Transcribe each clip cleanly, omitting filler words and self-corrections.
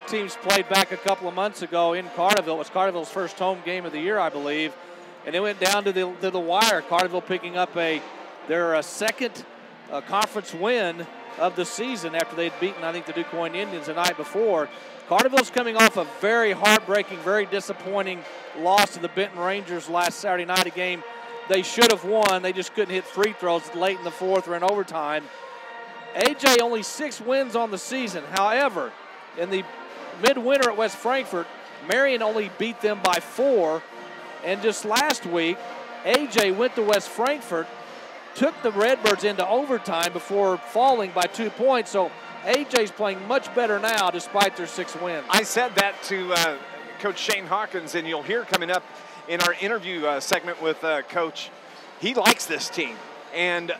Teams played back a couple of months ago in Carterville. It was Carterville's first home game of the year, I believe, and it went down to the wire. Carterville picking up their second conference win of the season after they'd beaten, I think, the DuQuoin Indians the night before. Carterville's coming off a very heartbreaking, very disappointing loss to the Benton Rangers last Saturday night, a game they should have won. They just couldn't hit free throws late in the fourth or in overtime. AJ only 6 wins on the season. However, in the midwinter at West Frankfort, Marion only beat them by 4. And just last week, AJ went to West Frankfort, took the Redbirds into overtime before falling by 2 points. So AJ's playing much better now despite their 6 wins. I said that to Coach Shane Hawkins, and you'll hear coming up in our interview segment with Coach. He likes this team. And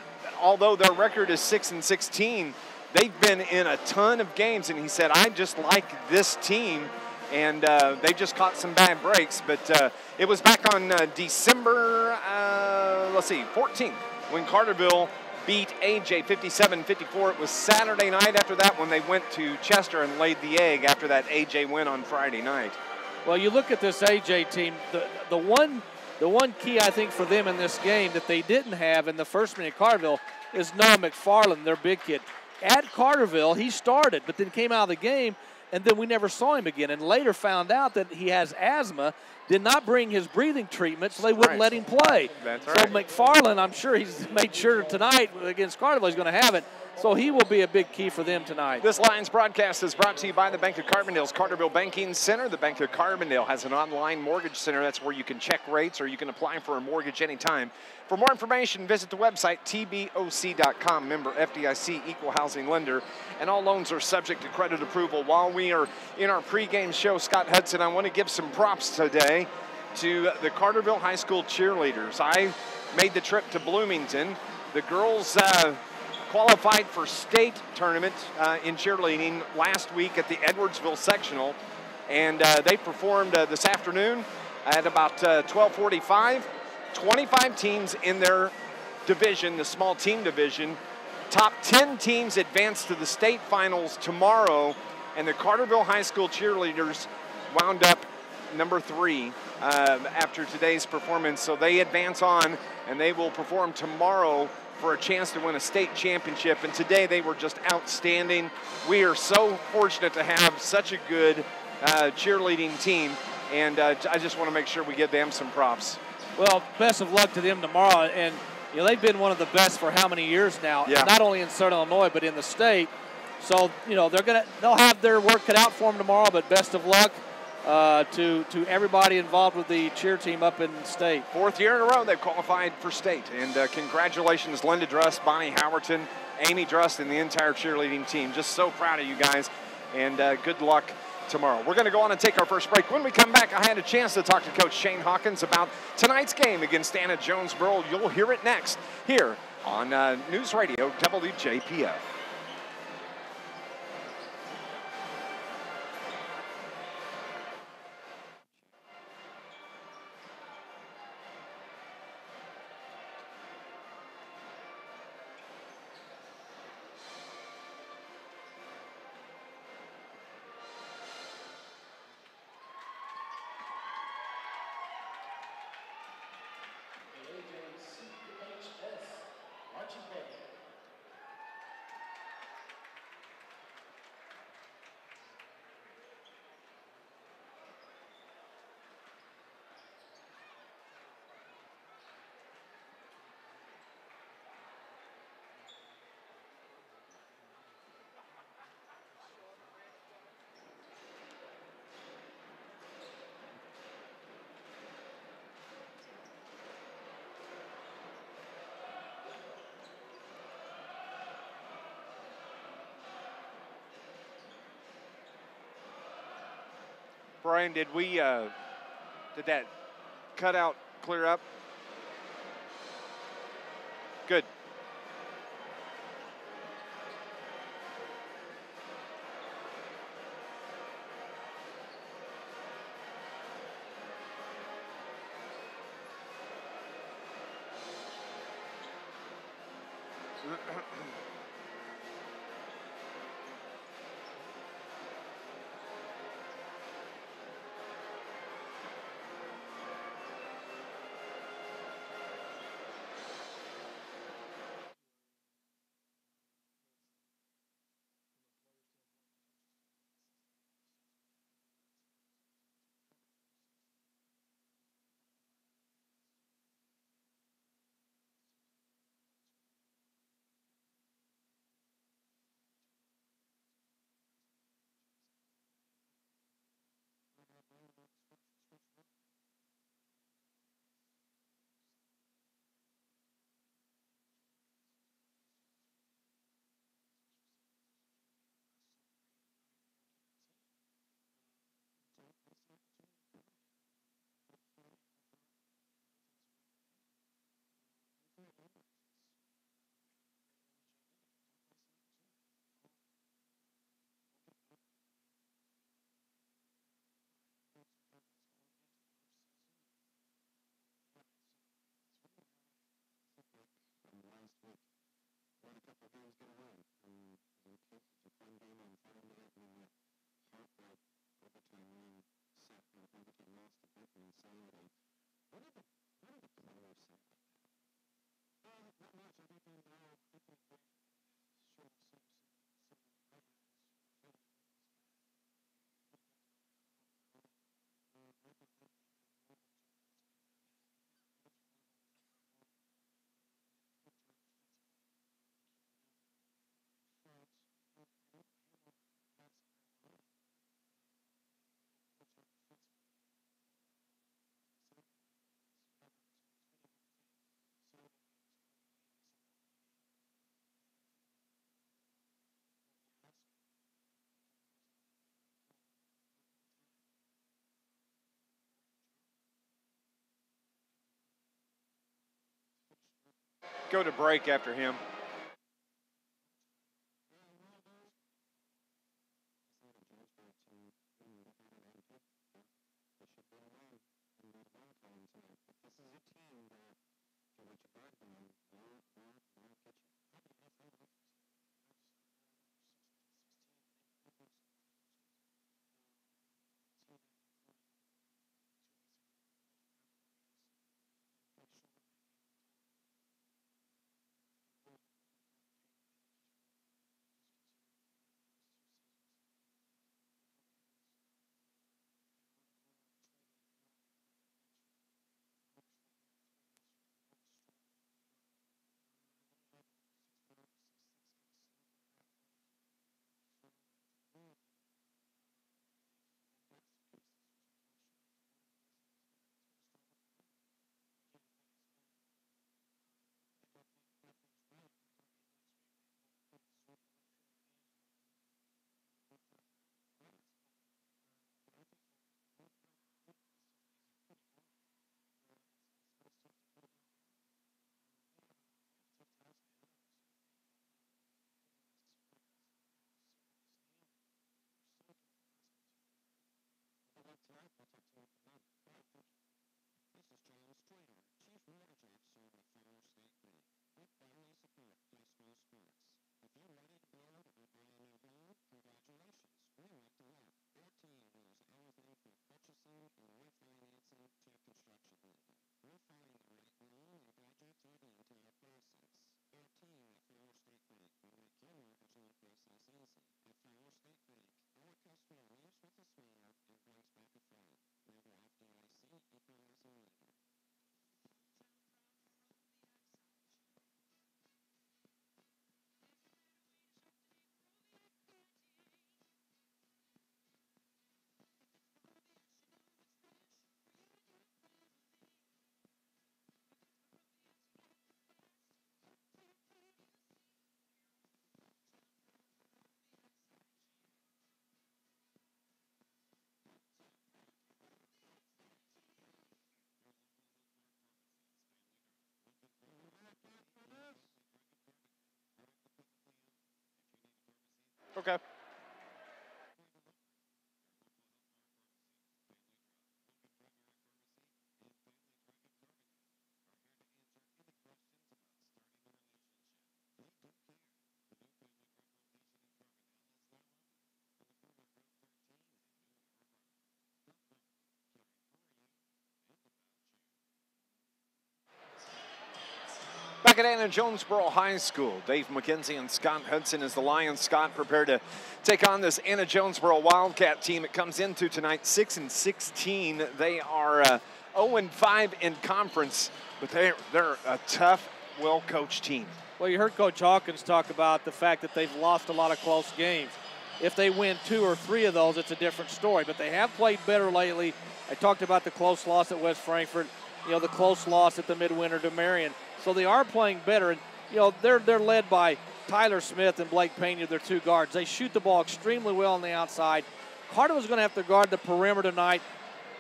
although their record is 6-16, they've been in a ton of games, and he said, I just like this team, and they just caught some bad breaks. But it was back on December, 14th, when Carterville beat AJ 57-54. It was Saturday night after that when they went to Chester and laid the egg after that AJ win on Friday night. Well, you look at this AJ team, the one key, I think, for them in this game that they didn't have in the first minute at Carterville is Noah McFarland, their big kid. At Carterville, he started, but then came out of the game, and then we never saw him again. And later found out that he has asthma, did not bring his breathing treatment, so they wouldn't let him play. That's right. So McFarland, I'm sure he's made sure tonight against Carterville he's going to have it. So he will be a big key for them tonight. This Lions broadcast is brought to you by the Bank of Carbondale's Carterville Banking Center. The Bank of Carbondale has an online mortgage center. That's where you can check rates or you can apply for a mortgage anytime. For more information, visit the website tboc.com. Member FDIC, equal housing lender. And all loans are subject to credit approval. While we are in our pregame show, Scott Hudson, I want to give some props today to the Carterville High School cheerleaders. I made the trip to Bloomington. The girls qualified for state tournament in cheerleading last week at the Edwardsville sectional, and they performed this afternoon at about 12:45. 25 teams in their division, the small team division. Top 10 teams advance to the state finals tomorrow, and the Carterville High School cheerleaders wound up number 3 after today's performance. So they advance on, and they will perform tomorrow for a chance to win a state championship. And today they were just outstanding. We are so fortunate to have such a good cheerleading team, and I just want to make sure we give them some props. Well, best of luck to them tomorrow. And you know, they've been one of the best for how many years now? Yeah. Not only in Southern Illinois, but in the state. So, you know, they'll have their work cut out for them tomorrow, but best of luck to everybody involved with the cheer team up in state. 4th year in a row they've qualified for state. And congratulations, Linda Drust, Bonnie Howerton, Amy Drust, and the entire cheerleading team. Just so proud of you guys, and good luck tomorrow. We're going to go on and take our first break. When we come back, I had a chance to talk to Coach Shane Hawkins about tonight's game against Anna-Jonesboro. You'll hear it next here on News Radio WJPF. Brian, did that cutout clear up? Good. Go to break after him. Okay. Back at Anna-Jonesboro High School, Dave McKenzie and Scott Hudson as the Lions. Scott prepared to take on this Anna-Jonesboro Wildcat team. It comes into tonight 6-16. They are 0-5 in conference, but they're a tough, well-coached team. Well, you heard Coach Hawkins talk about the fact that they've lost a lot of close games. If they win 2 or 3 of those, it's a different story. But they have played better lately. I talked about the close loss at West Frankfort, the close loss at the midwinter to Marion. So they are playing better, and they're led by Tyler Smith and Blake Pena, their 2 guards. They shoot the ball extremely well on the outside. Carterville's going to have to guard the perimeter tonight.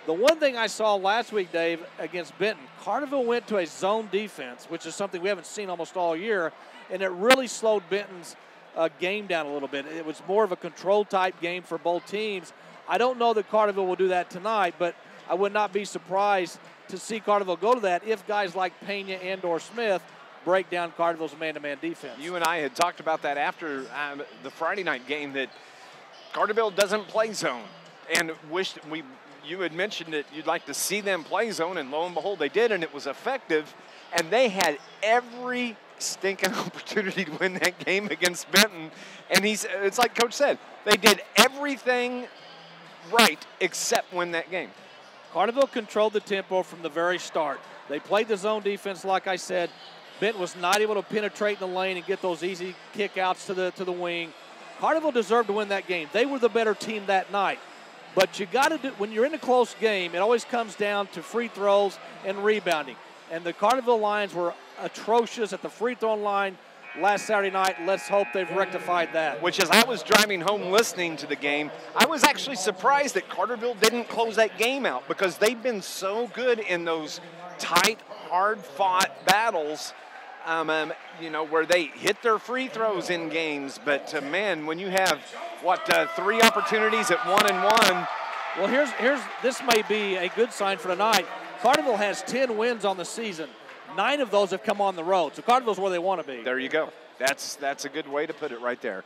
The one thing I saw last week, Dave, against Benton, Carterville went to a zone defense, which is something we haven't seen almost all year, and it really slowed Benton's game down a little bit. It was more of a control-type game for both teams. I don't know that Carterville will do that tonight, but I would not be surprised to see Carterville go to that if guys like Pena and or Smith break down Carterville's man-to-man defense. You and I had talked about that after the Friday night game, that Carterville doesn't play zone, and you had mentioned that you'd like to see them play zone, and lo and behold, they did, and it was effective, and they had every stinking opportunity to win that game against Benton, and it's like Coach said, they did everything right except win that game. Carterville controlled the tempo from the very start. They played the zone defense, like I said. Benton was not able to penetrate in the lane and get those easy kick-outs to the wing. Carterville deserved to win that game. They were the better team that night. But you got to do, when you're in a close game, it always comes down to free throws and rebounding. And the Carterville Lions were atrocious at the free throw line last Saturday night. Let's hope they've rectified that. Which, as I was driving home listening to the game, I was actually surprised that Carterville didn't close that game out, because they've been so good in those tight, hard-fought battles, where they hit their free throws in games. But, man, when you have, 3 opportunities at 1-and-1. Well, this may be a good sign for tonight. Carterville has 10 wins on the season. 9 of those have come on the road. So Carterville's where they want to be. There you go. That's a good way to put it right there.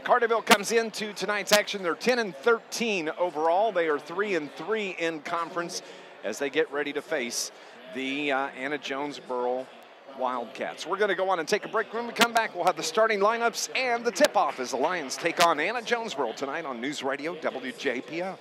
Carterville comes into tonight's action. They're 10-13 overall. They are 3-3 in conference as they get ready to face the Anna-Jonesboro Wildcats. We're going to go on and take a break. When we come back, we'll have the starting lineups and the tip-off as the Lions take on Anna-Jonesboro tonight on News Radio WJPF.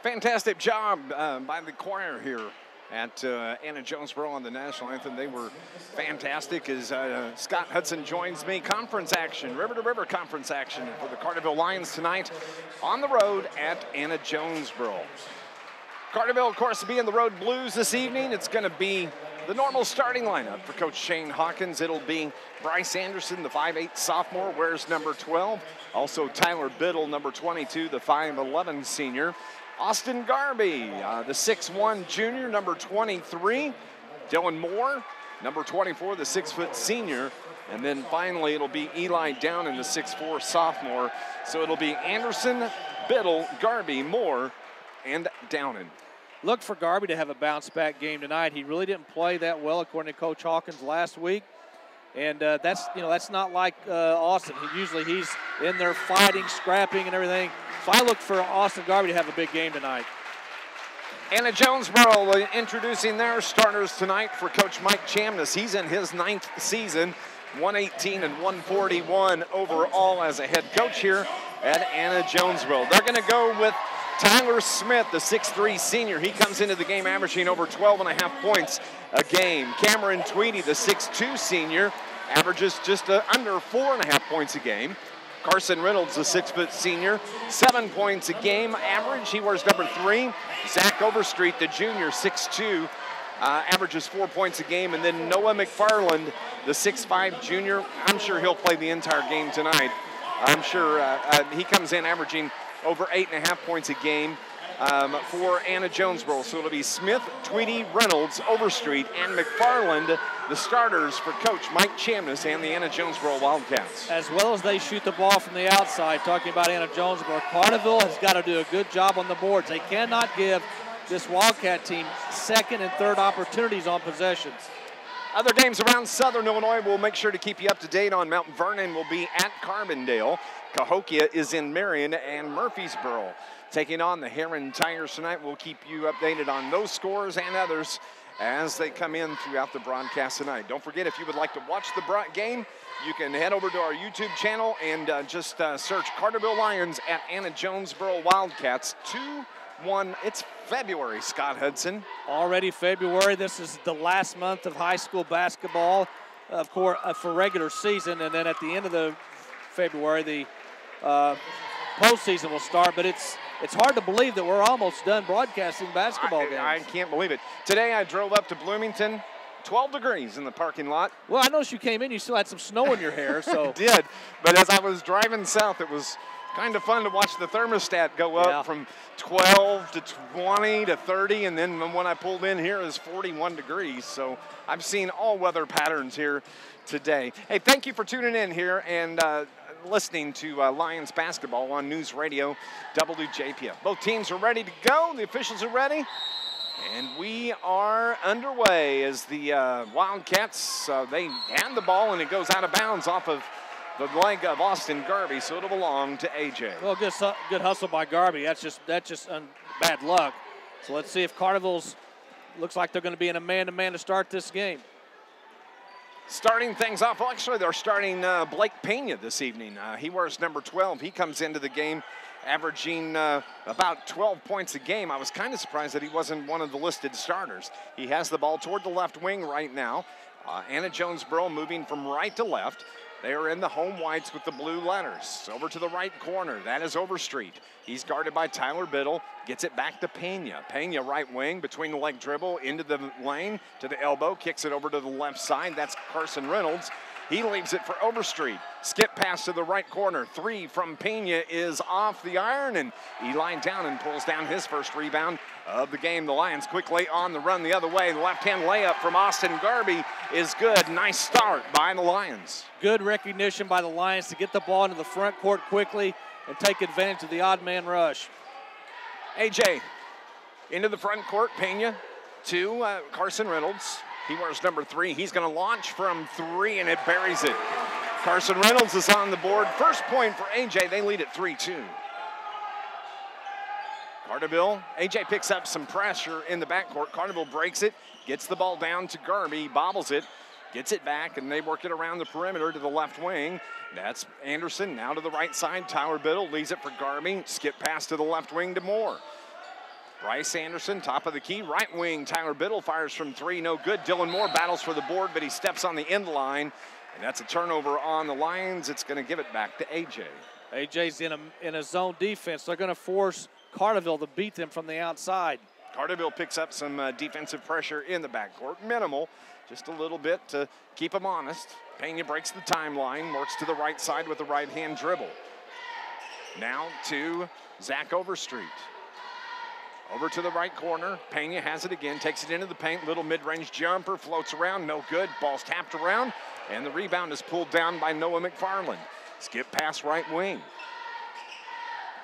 Fantastic job by the choir here at Anna-Jonesboro on the national anthem. They were fantastic as Scott Hudson joins me. Conference action, river-to-river conference action for the Carterville Lions tonight on the road at Anna-Jonesboro. Carterville, of course, will be in the Road Blues this evening. It's going to be the normal starting lineup for Coach Shane Hawkins. It'll be Bryce Anderson, the 5'8 sophomore, wears number 12. Also Tyler Biddle, number 22, the 5'11 senior. Austin Garby, the 6'1 junior, number 23. Dylan Moore, number 24, the 6-foot senior. And then finally, it'll be Eli Downen, the 6'4 sophomore. So it'll be Anderson, Biddle, Garby, Moore, and Downen. Look for Garby to have a bounce-back game tonight. He really didn't play that well, according to Coach Hawkins last week. And that's not like Austin. He's in there fighting, scrapping, and everything. So I look for Austin Garby to have a big game tonight. Anna-Jonesboro introducing their starters tonight for Coach Mike Chamness. He's in his 9th season, 118 and 141 overall as a head coach here at Anna-Jonesboro. They're going to go with Tyler Smith, the 6'3 senior. He comes into the game averaging over 12.5 points a game. Cameron Tweedy, the 6'2 senior, averages just under 4.5 points a game. Carson Reynolds, the 6-foot senior, 7 points a game average. He wears number 3. Zach Overstreet, the junior, 6'2", averages 4 points a game. And then Noah McFarland, the 6'5 junior. I'm sure he'll play the entire game tonight. I'm sure he comes in averaging over 8.5 points a game. for Anna-Jonesboro. So it'll be Smith, Tweedy, Reynolds, Overstreet, and McFarland, the starters for Coach Mike Chamness and the Anna-Jonesboro Wildcats. As well as they shoot the ball from the outside, talking about Anna-Jonesboro, Carterville has got to do a good job on the boards. They cannot give this Wildcat team second and third opportunities on possessions. Other games around Southern Illinois, we'll make sure to keep you up to date on. Mount Vernon will be at Carbondale. Cahokia is in Marion, and Murfreesboro taking on the Heron Tigers tonight. We'll keep you updated on those scores and others as they come in throughout the broadcast tonight. Don't forget, if you would like to watch the game, you can head over to our YouTube channel and just search Carterville Lions at Anna-Jonesboro Wildcats. 2-1. It's February, Scott Hudson. Already February. This is the last month of high school basketball, of course, for regular season, and then at the end of the February, the postseason will start. But it's hard to believe that we're almost done broadcasting basketball games. I can't believe it. Today I drove up to Bloomington. 12 degrees in the parking lot. Well, I noticed you came in, you still had some snow in your hair. So I did, but as I was driving south, it was kind of fun to watch the thermostat go up from 12 to 20 to 30, and then when I pulled in here, it was 41 degrees. So I've seen all weather patterns here today. Hey, thank you for tuning in here and listening to Lions basketball on News Radio WJPF. Both teams are ready to go. The officials are ready. And we are underway as the Wildcats, they hand the ball and it goes out of bounds off of the leg of Austin Garvey, so it'll belong to AJ. Well, good hustle by Garvey. That's just bad luck. So let's see if Carterville's looks like they're going to be in a man-to-man to start this game. Starting things off, well, actually they're starting Blake Pena this evening. He wears number 12. He comes into the game averaging about 12 points a game. I was kind of surprised that he wasn't one of the listed starters. He has the ball toward the left wing right now. Anna-Jonesboro moving from right to left. They are in the home whites with the blue letters. Over to the right corner, that is Overstreet. He's guarded by Tyler Biddle, gets it back to Pena. Pena right wing, between the leg dribble, into the lane, to the elbow, kicks it over to the left side. That's Carson Reynolds. He leaves it for Overstreet. Skip pass to the right corner. 3 from Pena is off the iron, and Eli down pulls down his first rebound of the game. The Lions quickly on the run the other way. The left-hand layup from Austin Garvey is good. Nice start by the Lions. Good recognition by the Lions to get the ball into the front court quickly and take advantage of the odd man rush. AJ into the front court. Pena to Carson Reynolds. He wears number 3. He's going to launch from 3, and it buries it. Carson Reynolds is on the board. First point for AJ. They lead at 3-2. Carterville, AJ picks up some pressure in the backcourt. Carterville breaks it, gets the ball down to Garvey, bobbles it, gets it back, and they work it around the perimeter to the left wing. That's Anderson. Now to the right side. Tyler Biddle leaves it for Garvey. Skip pass to the left wing to Moore. Bryce Anderson, top of the key, right wing. Tyler Biddle fires from 3, no good. Dylan Moore battles for the board, but he steps on the end line, and that's a turnover on the Lions. It's going to give it back to AJ. AJ's in a zone defense. They're going to force Carterville to beat them from the outside. Carterville picks up some defensive pressure in the backcourt. Minimal, just a little bit to keep them honest. Pena breaks the timeline, works to the right side with the right-hand dribble. Now to Zach Overstreet. Over to the right corner. Pena has it again, takes it into the paint. Little mid-range jumper, floats around, no good. Ball's tapped around, and the rebound is pulled down by Noah McFarland. Skip pass right wing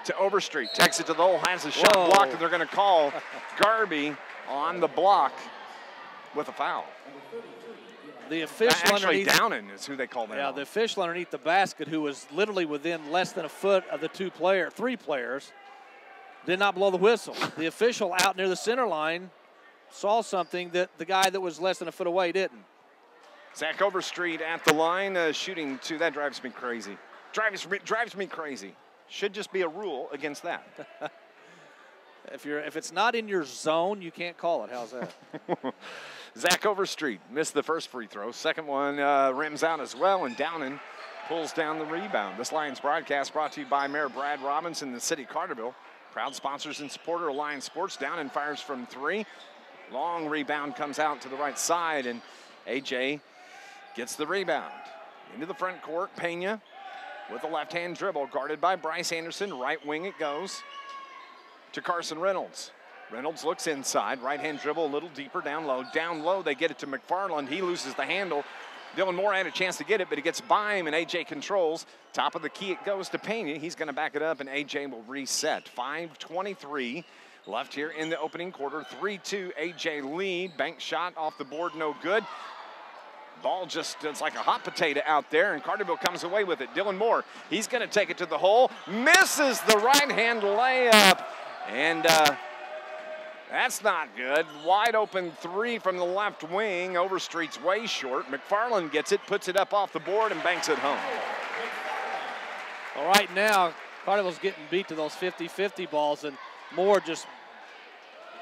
to Overstreet. Takes it to the hole, has a shot blocked, and they're going to call Garvey on the block with a foul. The official actually Downen is who they call that. Yeah, the official underneath the basket, who was literally within less than a foot of the three players, did not blow the whistle. The official out near the center line saw something that the guy that was less than a foot away didn't. Zach Overstreet at the line, shooting 2. That drives me crazy. Drives me crazy. Should just be a rule against that. If it's not in your zone, you can't call it. How's that? Zach Overstreet missed the first free throw. Second one rims out as well, and Downen pulls down the rebound. This Lions broadcast brought to you by Mayor Brad Robinson, the city of Carterville. Proud sponsors and supporter of Lions Sports. Downen fires from 3. Long rebound comes out to the right side, and AJ gets the rebound. Into the front court, Pena with a left-hand dribble, guarded by Bryce Anderson. Right wing it goes. to Carson Reynolds. Reynolds looks inside, right-hand dribble, a little deeper, down low. Down low, they get it to McFarland. He loses the handle. Dylan Moore had a chance to get it, but he gets by him, and A.J. controls. Top of the key, it goes to Pena. He's going to back it up, and A.J. will reset. 5:23 left here in the opening quarter. 3-2 A.J. lead. Bank shot off the board, no good. Ball just, it's like a hot potato out there, and Carterville comes away with it. Dylan Moore, he's going to take it to the hole. Misses the right-hand layup, and that's not good. Wide open three from the left wing. Overstreet's way short. McFarland gets it, puts it up off the board, and banks it home. Well, right now, Carterville's getting beat to those 50-50 balls, and Moore just,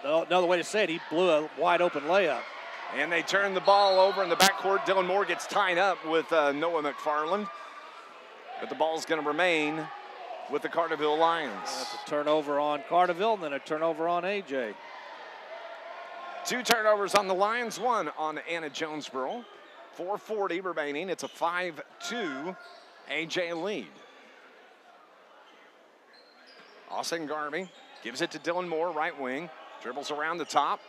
another way to say it, he blew a wide open layup. And they turn the ball over in the backcourt. Dylan Moore gets tied up with Noah McFarland. But the ball's going to remain with the Carterville Lions. That's a turnover on Carterville, and then a turnover on A.J. 2 turnovers on the Lions, 1 on Anna-Jonesboro. 4:40 remaining. It's a 5-2 A.J. lead. Austin Garvey gives it to Dylan Moore, right wing. Dribbles around the top.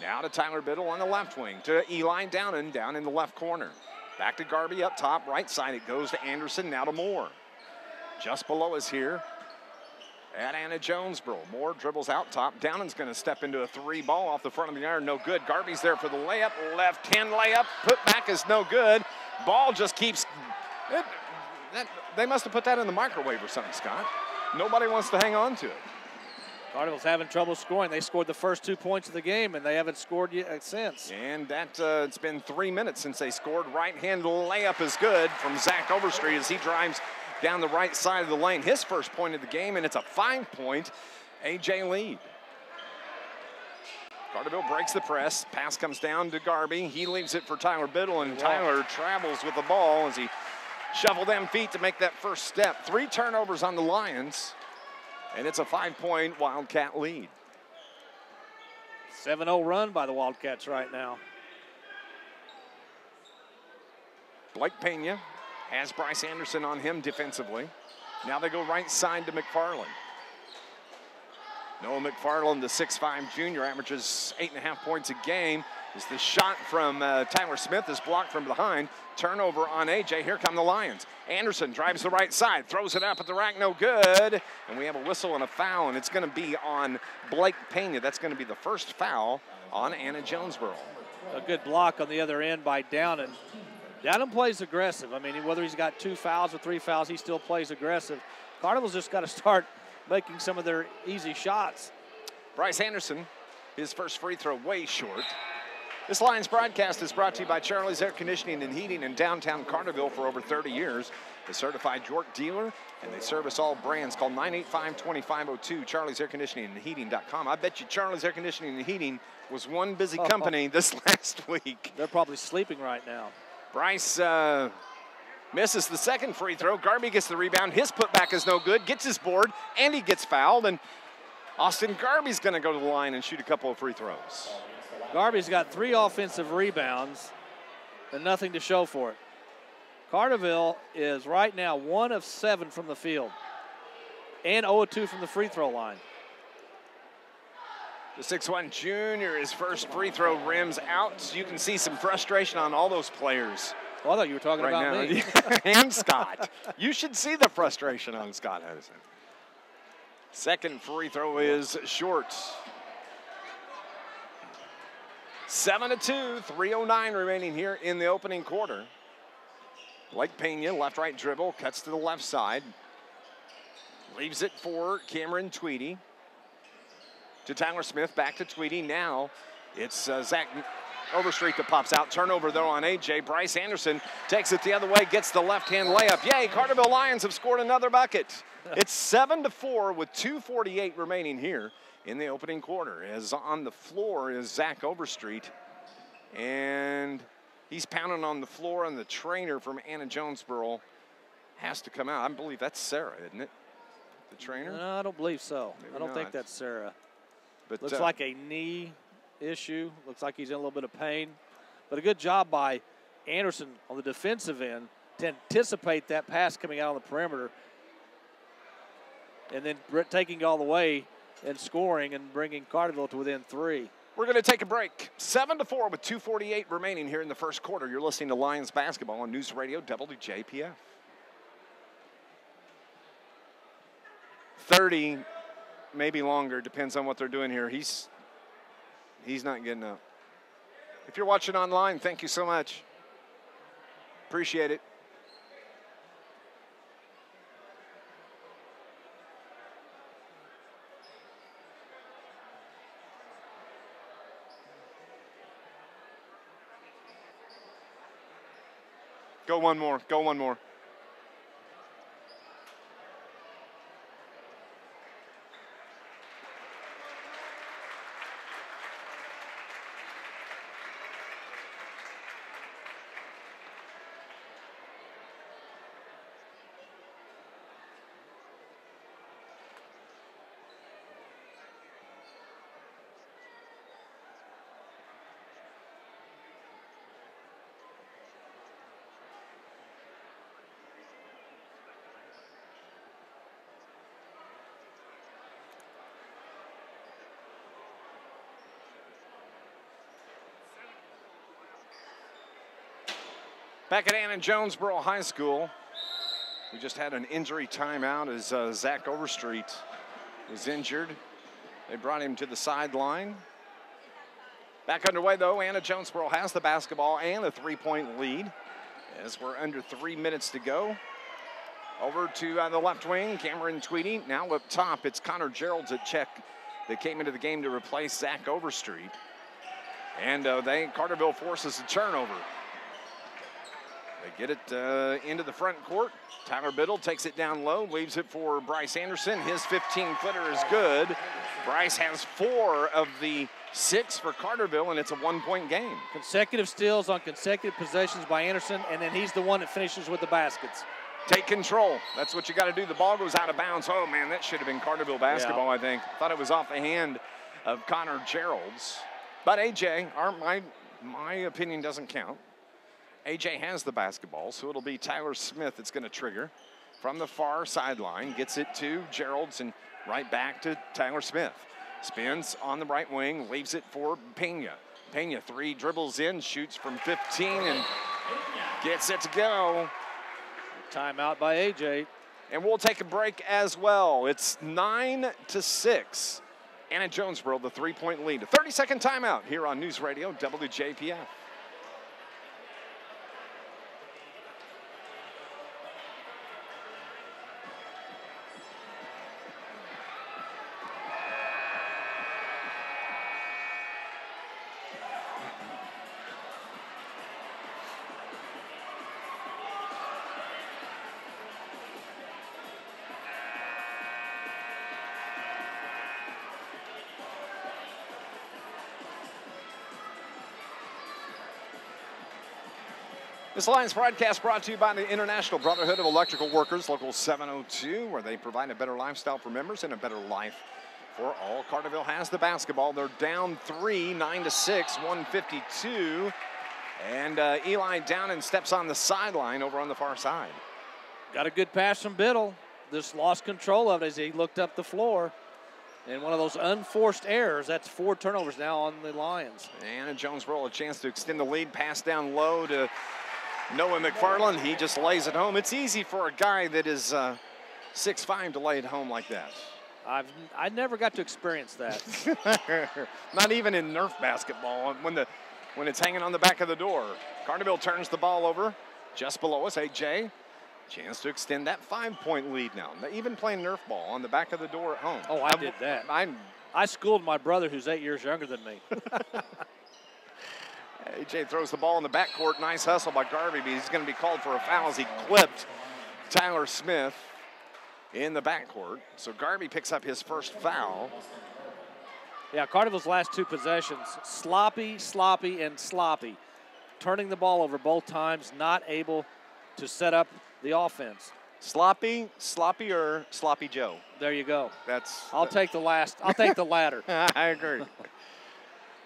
Now to Tyler Biddle on the left wing. To Eli Downen down in the left corner. Back to Garvey up top. Right side it goes to Anderson. Now to Moore. Just below us here at Anna-Jonesboro. Moore dribbles out top. Downen's going to step into a 3 ball off the front of the iron. No good. Garvey's there for the layup. Left-hand layup. Put back is no good. Ball just keeps... they must have put that in the microwave or something, Scott. Nobody wants to hang on to it. Carterville's having trouble scoring. They scored the first 2 points of the game, and they haven't scored yet since. And that it's been 3 minutes since they scored. Right-hand layup is good from Zach Overstreet as he drives down the right side of the lane. His first point of the game, and it's a 5-point A.J. lead. Carterville breaks the press. Pass comes down to Garvey. He leaves it for Tyler Biddle, and Tyler travels with the ball as he shuffled them feet to make that first step. 3 turnovers on the Lions. And it's a 5-point Wildcat lead. 7-0 run by the Wildcats right now. Blake Pena has Bryce Anderson on him defensively. Now they go right side to McFarland. Noah McFarland, the 6'5 junior, averages 8.5 points a game. As the shot from Tyler Smith is blocked from behind. Turnover on A.J. Here come the Lions. Anderson drives the right side, throws it up at the rack, no good. And we have a whistle and a foul, and it's going to be on Blake Pena. That's going to be the first foul on Anna-Jonesboro. A good block on the other end by Downen. Downen plays aggressive. I mean, whether he's got 2 fouls or 3 fouls, he still plays aggressive. Carterville's just got to start making some of their easy shots. Bryce Anderson, his first free throw way short. This Lions broadcast is brought to you by Charlie's Air Conditioning and Heating in downtown Carterville for over 30 years. A certified York dealer, and they service all brands. Call 985-2502, Charlie's Air Conditioning and Heating.com. I bet you Charlie's Air Conditioning and Heating was one busy company this last week. They're probably sleeping right now. Bryce misses the second free throw. Garvey gets the rebound. His putback is no good. Gets his board, and he gets fouled. And Austin Garvey's going to go to the line and shoot a couple of free throws. Garvey's got 3 offensive rebounds and nothing to show for it. Carterville is right now 1 of 7 from the field and 0 of 2 from the free throw line. The 6'1 junior, his first free throw rims out. So you can see some frustration on all those players. Well, I thought you were talking about me. And Scott. You should see the frustration on Scott Hedison. Second free throw is short. 7-2, 3:09 remaining here in the opening quarter. Blake Pena, left-right dribble, cuts to the left side. Leaves it for Cameron Tweedy. To Tyler Smith, back to Tweedy. Now it's Zach Overstreet that pops out. Turnover, though, on A.J. Bryce Anderson takes it the other way, gets the left-hand layup. Yay, Carterville Lions have scored another bucket. It's 7-4 with 2:48 remaining here in the opening quarter. As on the floor is Zach Overstreet, and he's pounding on the floor, and the trainer from Anna-Jonesboro has to come out. I believe that's Sarah, isn't it? The trainer? No, I don't believe so. Maybe I don't not. think that's Sarah. But looks like a knee issue. Looks like he's in a little bit of pain. But a good job by Anderson on the defensive end to anticipate that pass coming out on the perimeter and then taking it all the way in scoring and bringing Carterville to within 3. We're going to take a break. 7-4 with 2:48 remaining here in the first quarter. You're listening to Lions basketball on News Radio WJPF. 30, maybe longer, depends on what they're doing here. He's not getting up. If you're watching online, thank you so much. Appreciate it. Go one more. Go one more. Back at Anna-Jonesboro High School, we just had an injury timeout as Zach Overstreet was injured. They brought him to the sideline. Back underway, though, Anna-Jonesboro has the basketball and a 3-point lead as we're under 3 minutes to go. Over to the left wing, Cameron Tweedy. Now up top, it's Connor Gerald's at check that came into the game to replace Zach Overstreet. And Carterville forces a turnover. They get it into the front court. Tyler Biddle takes it down low, leaves it for Bryce Anderson. His 15-footer is good. Bryce has 4 of the 6 for Carterville, and it's a 1-point game. Consecutive steals on consecutive possessions by Anderson, and then he's the one that finishes with the baskets. Take control. That's what you got to do. The ball goes out of bounds. Oh, man, that should have been Carterville basketball, I think. Thought it was off the hand of Connor Gerald's. But A.J., my opinion doesn't count. A.J. has the basketball, so it'll be Tyler Smith that's going to trigger from the far sideline. Gets it to Gerald's and right back to Tyler Smith. Spins on the right wing, leaves it for Pena. Pena 3, dribbles in, shoots from 15, and gets it to go. Timeout by A.J. And we'll take a break as well. It's 9-6. Anna-Jonesboro, the 3-point lead. A 30-second timeout here on News Radio WJPF. This Lions broadcast brought to you by the International Brotherhood of Electrical Workers, Local 702, where they provide a better lifestyle for members and a better life for all. Carterville has the basketball. They're down 3, 9-6, 152. And Eli Downen steps on the sideline over on the far side. Got a good pass from Biddle. Just lost control of it as he looked up the floor. And one of those unforced errors. That's 4 turnovers now on the Lions. Anna-Jonesboro a chance to extend the lead. Pass down low to Noah McFarland. He just lays it home. It's easy for a guy that is 6'5" to lay it home like that. I never got to experience that. Not even in Nerf basketball when it's hanging on the back of the door. Carterville turns the ball over just below us. A.J. chance to extend that 5-point lead now. Even playing Nerf ball on the back of the door at home. Oh, I did that. I schooled my brother who's 8 years younger than me. A.J. throws the ball in the backcourt. Nice hustle by Garvey, but he's going to be called for a foul as he clipped Tyler Smith in the backcourt. So Garvey picks up his first foul. Yeah, Carterville's last 2 possessions, sloppy, and sloppy. Turning the ball over both times, not able to set up the offense. Sloppy, sloppier, sloppy Joe. There you go. I'll take the latter. I agree.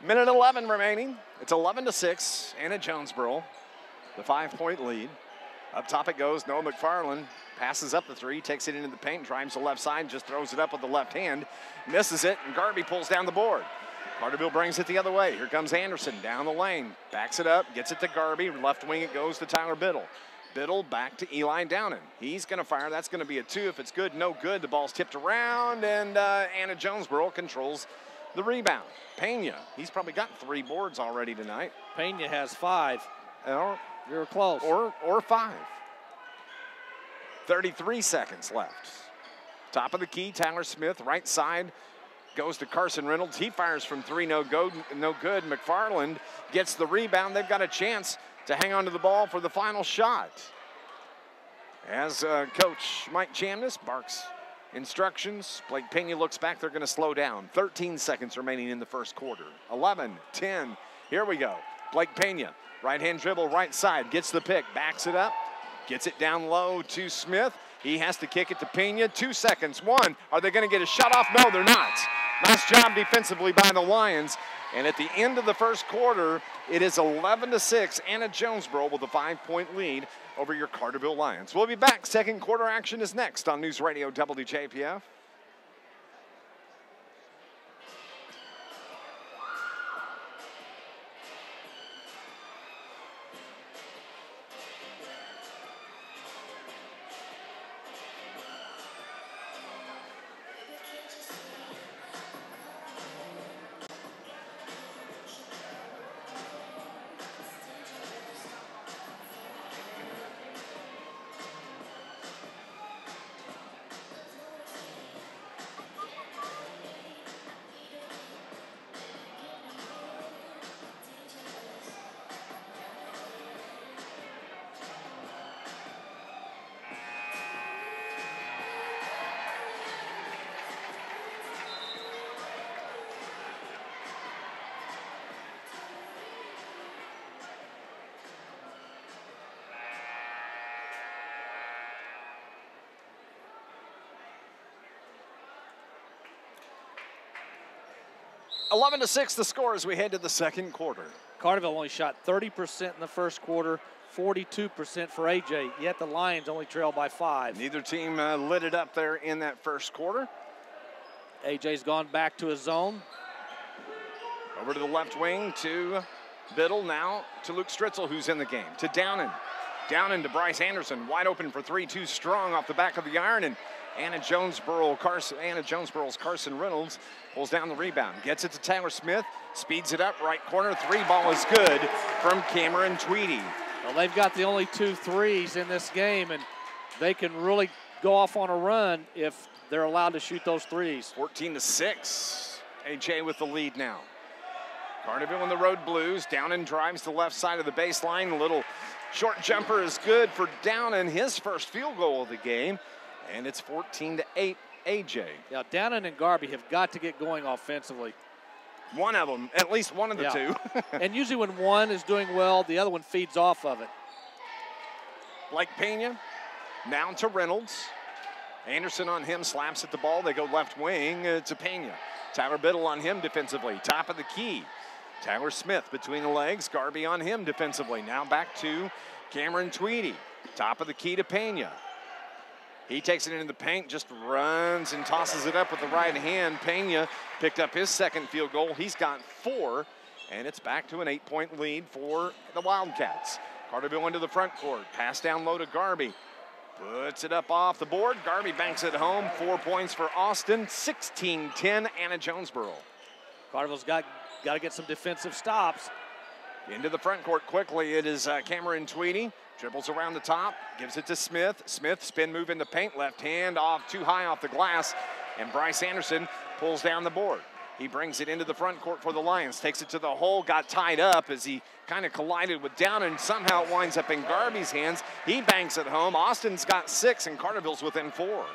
Minute 11 remaining. It's 11-6. Anna-Jonesboro, the 5-point lead. Up top it goes. Noah McFarland passes up the three, takes it into the paint, drives the left side, just throws it up with the left hand, misses it, and Garby pulls down the board. Carterville brings it the other way. Here comes Anderson down the lane, backs it up, gets it to Garby. Left wing it goes to Tyler Biddle. Biddle back to Eli Downen. He's going to fire. That's going to be a 2. If it's good, no good. The ball's tipped around, and Anna-Jonesboro controls the rebound. Pena, he's probably got 3 boards already tonight. Pena has 5. You're close. Or 5. 33 seconds left. Top of the key, Tyler Smith, right side, goes to Carson Reynolds. He fires from 3, no good. McFarland gets the rebound. They've got a chance to hang on to the ball for the final shot. As Coach Mike Chamness barks instructions, Blake Pena looks back. They're going to slow down. 13 seconds remaining in the first quarter. 11, 10, here we go. Blake Pena, right-hand dribble, right side, gets the pick, backs it up, gets it down low to Smith. He has to kick it to Pena. 2 seconds. 1. Are they going to get a shot off? No, they're not. Nice job defensively by the Lions. And at the end of the first quarter, it is 11-6. Anna-Jonesboro with a 5-point lead over your Carterville Lions. We'll be back. Second quarter action is next on News Radio WJPF. (11-6) the score as we head to the second quarter. Carterville only shot 30% in the first quarter, 42% for AJ, yet the Lions only trail by 5. Neither team lit it up there in that first quarter. AJ's gone back to his zone. Over to the left wing to Biddle, now to Luke Stritzel, who's in the game. To Downen. Downen to Bryce Anderson, wide open for 3, too strong off the back of the iron, and Anna-Jonesboro's Carson Reynolds pulls down the rebound. Gets it to Tyler Smith, speeds it up, right corner, 3 ball is good from Cameron Tweedy. Well, they've got the only 2 threes in this game, and they can really go off on a run if they're allowed to shoot those threes. 14-6, AJ with the lead now. Carterville in the road blues. Downen drives the left side of the baseline. A little short jumper is good for Downen, his first field goal of the game. And it's 14-8, AJ. Yeah, Downen and Garby have got to get going offensively. One of them, at least one of the two. And usually when one is doing well, the other one feeds off of it. Blake Pena, now to Reynolds. Anderson on him, slaps at the ball. They go left wing to Pena. Tyler Biddle on him defensively, top of the key. Tyler Smith between the legs, Garby on him defensively. Now back to Cameron Tweedy, top of the key to Pena. He takes it into the paint, just runs and tosses it up with the right hand. Pena picked up his second field goal. He's got 4, and it's back to an 8-point lead for the Wildcats. Carterville into the front court. Pass down low to Garby. Puts it up off the board. Garby banks it home. 4 points for Austin. 16-10, Anna-Jonesboro. Carterville's got to get some defensive stops. Into the front court quickly. It is Cameron Tweedy. Dribbles around the top, gives it to Smith. Smith, spin move in the paint, left hand off, too high off the glass, and Bryce Anderson pulls down the board. He brings it into the front court for the Lions, takes it to the hole, got tied up as he kind of collided with Downen, and somehow it winds up in Garby's hands. He banks it home. Austin's got 6, and Carterville's within 4.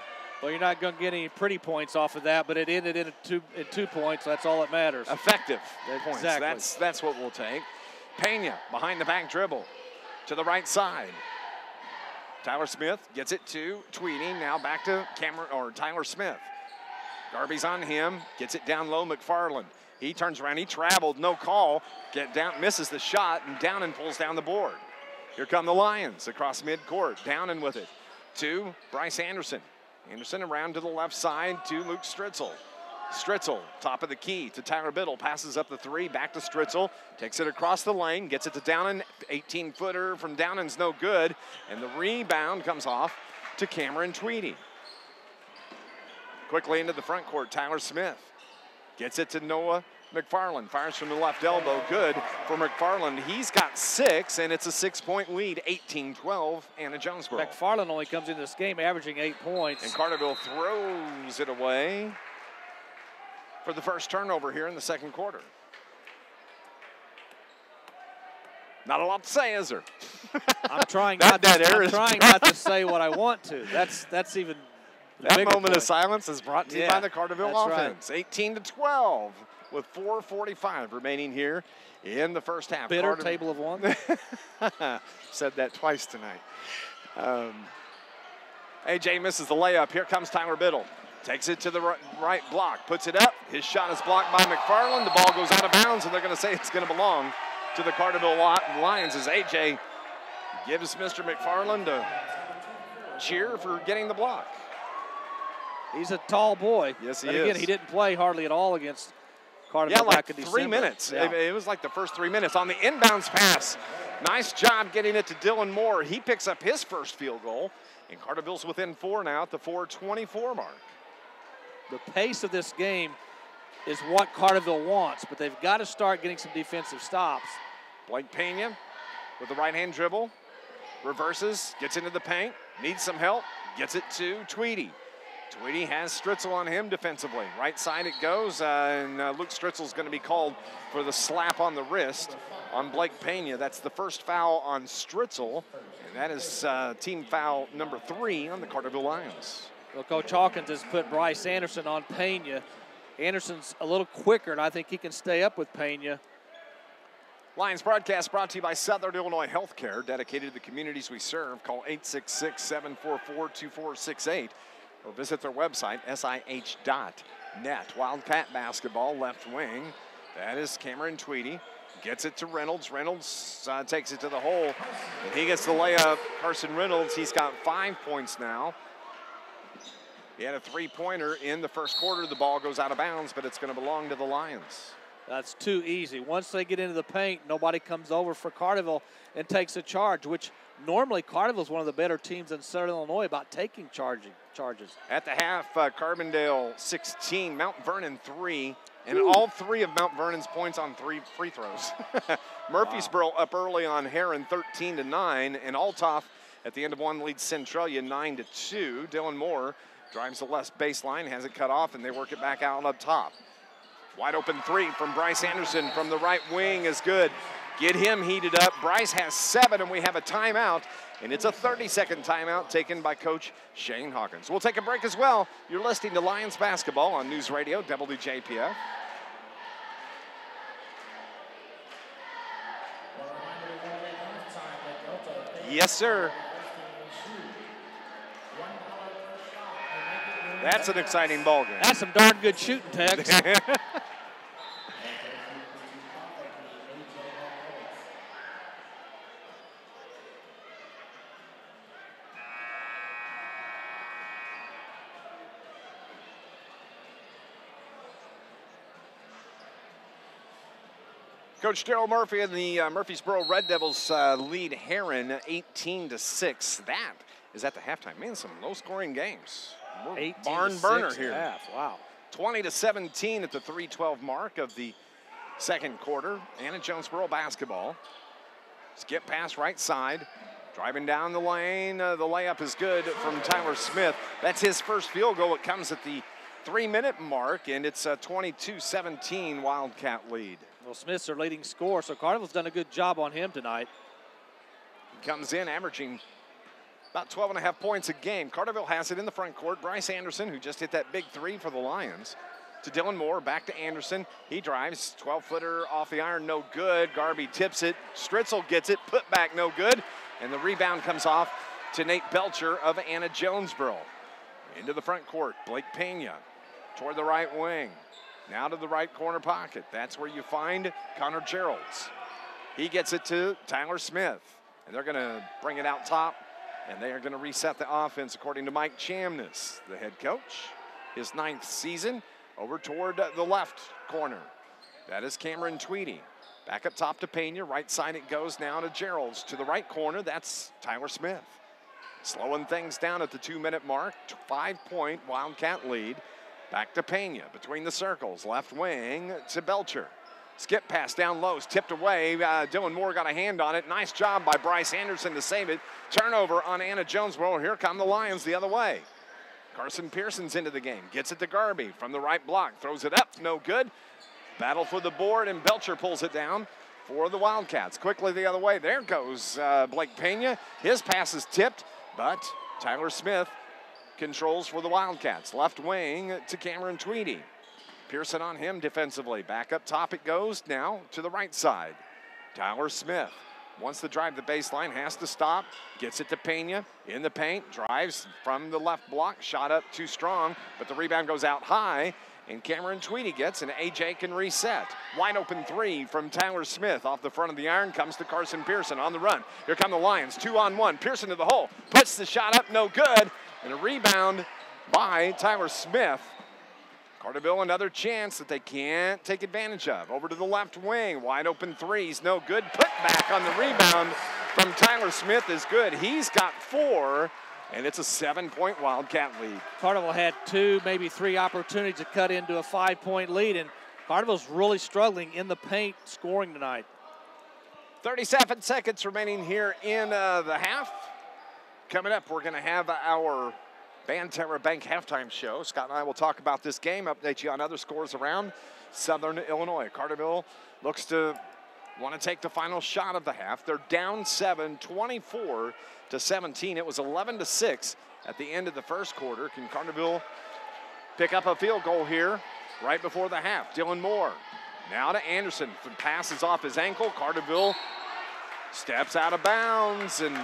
Well, you're not going to get any pretty points off of that, but it ended in 2 points. So that's all that matters. Effective points. Exactly. That's what we'll take. Pena behind the back dribble. To the right side. Tyler Smith gets it to Tweedy. Now back to Tyler Smith. Garby's on him. Gets it down low, McFarland. He turns around. He traveled. No call. Get down. Misses the shot. And Downen pulls down the board. Here come the Lions across midcourt. Downen with it. to Bryce Anderson. Anderson around to the left side to Luke Stritzel. Stritzel, top of the key to Tyler Biddle, passes up the 3, back to Stritzel, takes it across the lane, gets it to Downen, 18-footer from Downen's no good, and the rebound comes off to Cameron Tweedy. Quickly into the front court, Tyler Smith gets it to Noah McFarland, fires from the left elbow, good for McFarland. He's got 6, and it's a 6-point lead, 18-12, Anna-Jonesboro. McFarland only comes into this game averaging 8 points. And Carterville throws it away for the first turnover here in the second quarter. Not a lot to say, is there? I'm trying not to say what I want to. That's even that moment point. of silence is brought to you by the Carterville offense. Right. 18-12 with 4:45 remaining here in the first half. Bitter table of one. Said that twice tonight. AJ misses the layup. Here comes Tyler Biddle. Takes it to the right block, puts it up. His shot is blocked by McFarland. The ball goes out of bounds, and they're going to say it's going to belong to the Carterville Lions as AJ gives Mr. McFarland a cheer for getting the block. He's a tall boy. Yes, he is. Again, he didn't play hardly at all against Carterville back in 3 minutes. Yeah. It was like the first 3 minutes. On the inbounds pass, nice job getting it to Dylan Moore. He picks up his first field goal, and Carterville's within 4 now at the 4:24 mark. The pace of this game is what Carterville wants, but they've got to start getting some defensive stops. Blake Pena with the right-hand dribble, reverses, gets into the paint, needs some help, gets it to Tweedy. Tweedy has Stritzel on him defensively. Right side it goes, and Luke Stritzel's going to be called for the slap on the wrist on Blake Pena. That's the first foul on Stritzel, and that is team foul number 3 on the Carterville Lions. Well, Coach Hawkins has put Bryce Anderson on Pena. Anderson's a little quicker, and I think he can stay up with Pena. Lions broadcast brought to you by Southern Illinois Healthcare, dedicated to the communities we serve. Call 866-744-2468 or visit their website, sih.net. Wildcat basketball, left wing. That is Cameron Tweedy. Gets it to Reynolds. Reynolds takes it to the hole, and he gets the layup. Carson Reynolds, he's got 5 points now. He had a 3-pointer in the first quarter. The ball goes out of bounds, but it's going to belong to the Lions. That's too easy. Once they get into the paint, nobody comes over for Carterville and takes a charge, which normally Carterville's one of the better teams in Southern Illinois about taking charges. At the half, Carbondale 16, Mount Vernon 3, and all 3 of Mount Vernon's points on 3 free throws. Murfreesboro up early on Heron 13-9, and Althoff at the end of one leads Centralia 9-2. Dylan Moore drives the left baseline, has it cut off, and they work it back out up top. Wide open 3 from Bryce Anderson from the right wing is good. Get him heated up. Bryce has 7, and we have a timeout, and it's a 30-second timeout taken by Coach Shane Hawkins. We'll take a break as well. You're listening to Lions basketball on News Radio WJPF. Yes, sir. That's an exciting ball game. That's some darn good shooting, Tex. Coach Darryl Murphy and the Murfreesboro Red Devils lead Heron 18-6. That is at the halftime. Man, some low-scoring games. Barn burner here. Half. Wow. 20-17 at the 3:12 mark of the second quarter. Anna-Jonesboro basketball. Skip pass right side. Driving down the lane. The layup is good from Tyler Smith. That's his first field goal. It comes at the 3-minute mark, and it's a 22-17 Wildcat lead. Well, Smith's their leading scorer, so Carterville's done a good job on him tonight. He comes in averaging about 12.5 points a game. Carterville has it in the front court. Bryce Anderson, who just hit that big 3 for the Lions, to Dylan Moore, back to Anderson. He drives, 12-footer off the iron, no good. Garby tips it. Stritzel gets it, put back, no good. And the rebound comes off to Nate Belcher of Anna-Jonesboro. Into the front court, Blake Pena toward the right wing. Now to the right corner pocket. That's where you find Connor Geralds. He gets it to Tyler Smith. And they're going to bring it out top And they are going to reset the offense according to Mike Chamness, the head coach. His 9th season. Over toward the left corner. That is Cameron Tweedy. Back up top to Pena. Right side it goes now to Gerald's. To the right corner, that's Tyler Smith. Slowing things down at the 2-minute mark. 5-point Wildcat lead. Back to Pena between the circles. Left wing to Belcher. Skip pass down low, tipped away. Dylan Moore got a hand on it. Nice job by Bryce Anderson to save it. Turnover on Anna-Jonesboro. Here come the Lions the other way. Carson Pearson's into the game. Gets it to Garby from the right block. Throws it up, no good. Battle for the board, and Belcher pulls it down for the Wildcats. Quickly the other way. There goes Blake Pena. His pass is tipped, but Tyler Smith controls for the Wildcats. Left wing to Cameron Tweedy. Pearson on him defensively. Back up top it goes now to the right side. Tyler Smith wants to drive the baseline, has to stop. Gets it to Pena in the paint. Drives from the left block. Shot up too strong, but the rebound goes out high. And Cameron Tweedy gets, and AJ can reset. Wide open 3 from Tyler Smith. Off the front of the iron comes to Carson Pearson on the run. Here come the Lions, 2-on-1. Pearson to the hole. Puts the shot up, no good. And a rebound by Tyler Smith. Carterville another chance that they can't take advantage of. Over to the left wing, wide open 3s, no good. Put back on the rebound from Tyler Smith is good. He's got 4, and it's a 7-point Wildcat lead. Carterville had 2, maybe 3 opportunities to cut into a 5-point lead, and Carterville's really struggling in the paint scoring tonight. 37 seconds remaining here in the half. Coming up, we're going to have our Banterra Bank halftime show. Scott and I will talk about this game, update you on other scores around Southern Illinois. Carterville looks to want to take the final shot of the half. They're down 7, 24-17. It was 11-6 at the end of the first quarter. Can Carterville pick up a field goal here right before the half? Dylan Moore now to Anderson. Passes off his ankle. Carterville steps out of bounds, and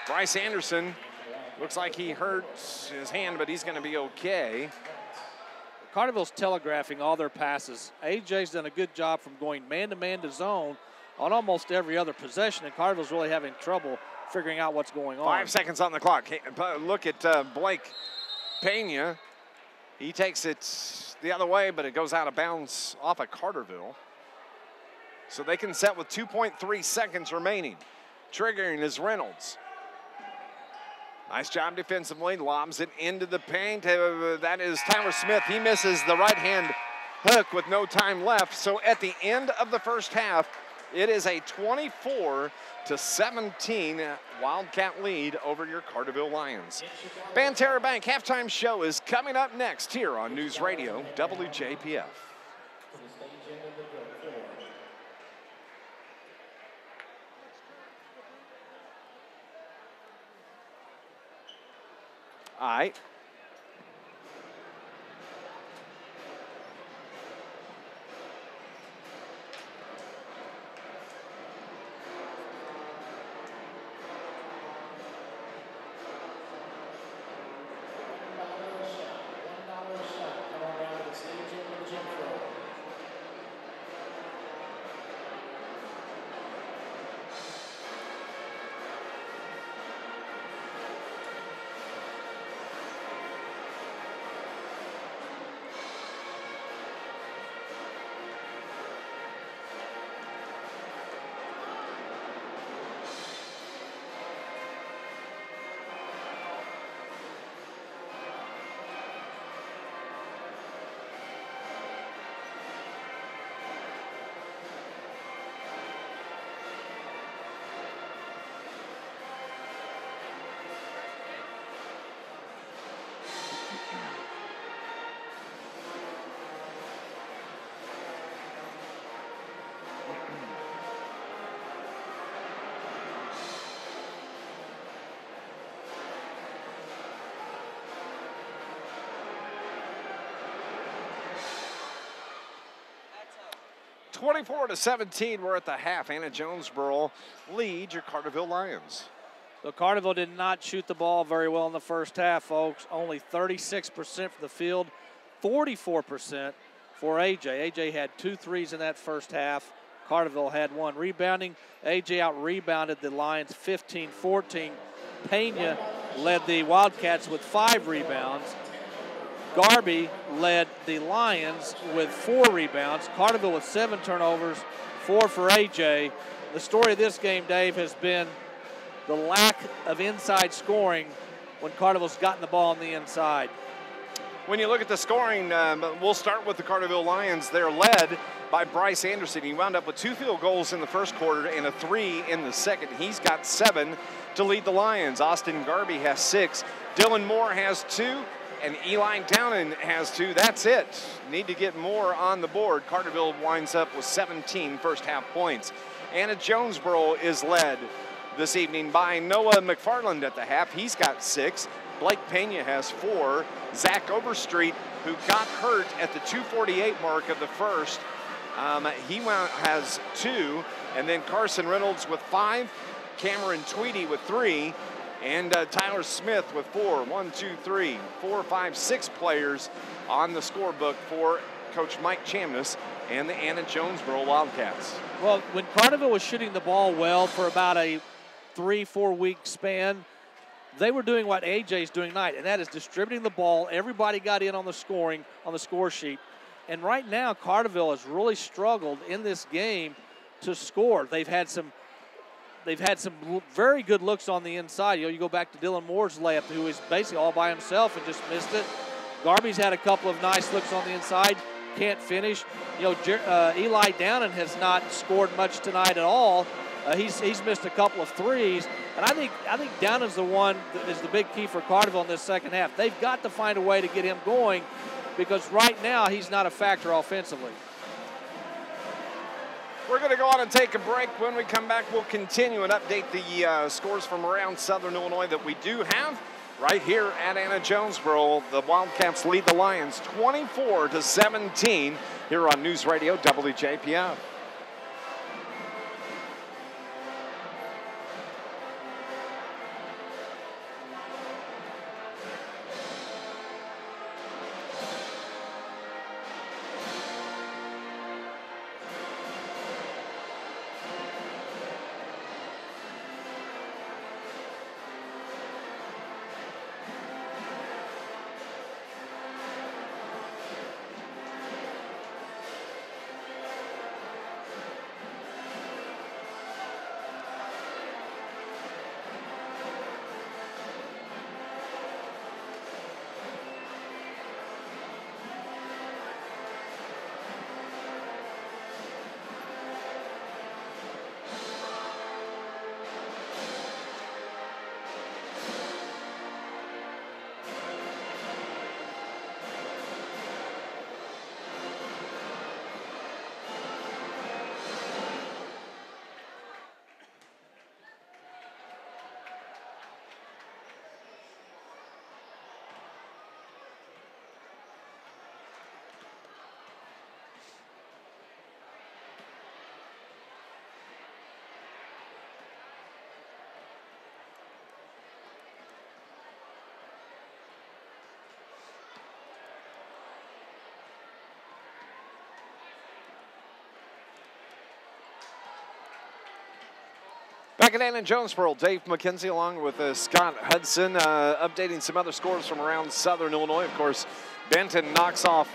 Bryce Anderson looks like he hurt his hand, but he's going to be okay. Carterville's telegraphing all their passes. AJ's done a good job from going man-to-man to zone on almost every other possession, and Carterville's really having trouble figuring out what's going on. 5 seconds on the clock. Look at Blake Pena. He takes it the other way, but it goes out of bounds off of Carterville. So they can set with 2.3 seconds remaining. Triggering is Reynolds. Nice job defensively, lobs it into the paint. That is Tyler Smith. He misses the right-hand hook with no time left. So at the end of the first half, it is a 24-17 Wildcat lead over your Carterville Lions. Banterra Bank halftime show is coming up next here on News Radio WJPF. All right. (24-17). We're at the half. Anna-Jonesboro leads your Carterville Lions. So Carterville did not shoot the ball very well in the first half, folks. Only 36% from the field, 44% for AJ. AJ had 2 threes in that first half. Carterville had one. Rebounding, A.J. out-rebounded the Lions 15-14. Pena led the Wildcats with 5 rebounds. Garby led the Lions with 4 rebounds. Carterville with 7 turnovers, 4 for A.J. The story of this game, Dave, has been the lack of inside scoring when Carterville's gotten the ball on the inside. When you look at the scoring, we'll start with the Carterville Lions. They're led by Bryce Anderson. He wound up with 2 field goals in the first quarter and a 3 in the second. He's got 7 to lead the Lions. Austin Garby has 6. Dylan Moore has 2. And Eli Downen has 2. That's it. Need to get more on the board. Carterville winds up with 17 first half points. Anna-Jonesboro is led this evening by Noah McFarland at the half. He's got 6. Blake Pena has 4. Zach Overstreet, who got hurt at the 2:48 mark of the first, he has 2. And then Carson Reynolds with 5. Cameron Tweedy with 3. And Tyler Smith with 4. 1, 2, 3, 4, 5, 6 players on the scorebook for Coach Mike Chamness and the Anna-Jonesboro Wildcats. Well, when Carterville was shooting the ball well for about a 3-4 week span, they were doing what AJ's doing tonight, and that is distributing the ball. Everybody got in on the scoring, on the score sheet. And right now, Carterville has really struggled in this game to score. They've had some very good looks on the inside. You know, you go back to Dylan Moore's layup, who was basically all by himself and just missed it. Garby's had a couple of nice looks on the inside, can't finish. You know, Eli Downen has not scored much tonight at all. He's missed a couple of threes, and I think Downen's the one that is the big key for Carterville in this second half. They've got to find a way to get him going, because right now he's not a factor offensively. We're going to go on and take a break. When we come back, we'll continue and update the scores from around Southern Illinois that we do have right here at Anna-Jonesboro. The Wildcats lead the Lions 24-17 here on News Radio WJPF. Back at Anna-Jonesboro, Dave McKenzie along with Scott Hudson, updating some other scores from around Southern Illinois. Of course, Benton knocks off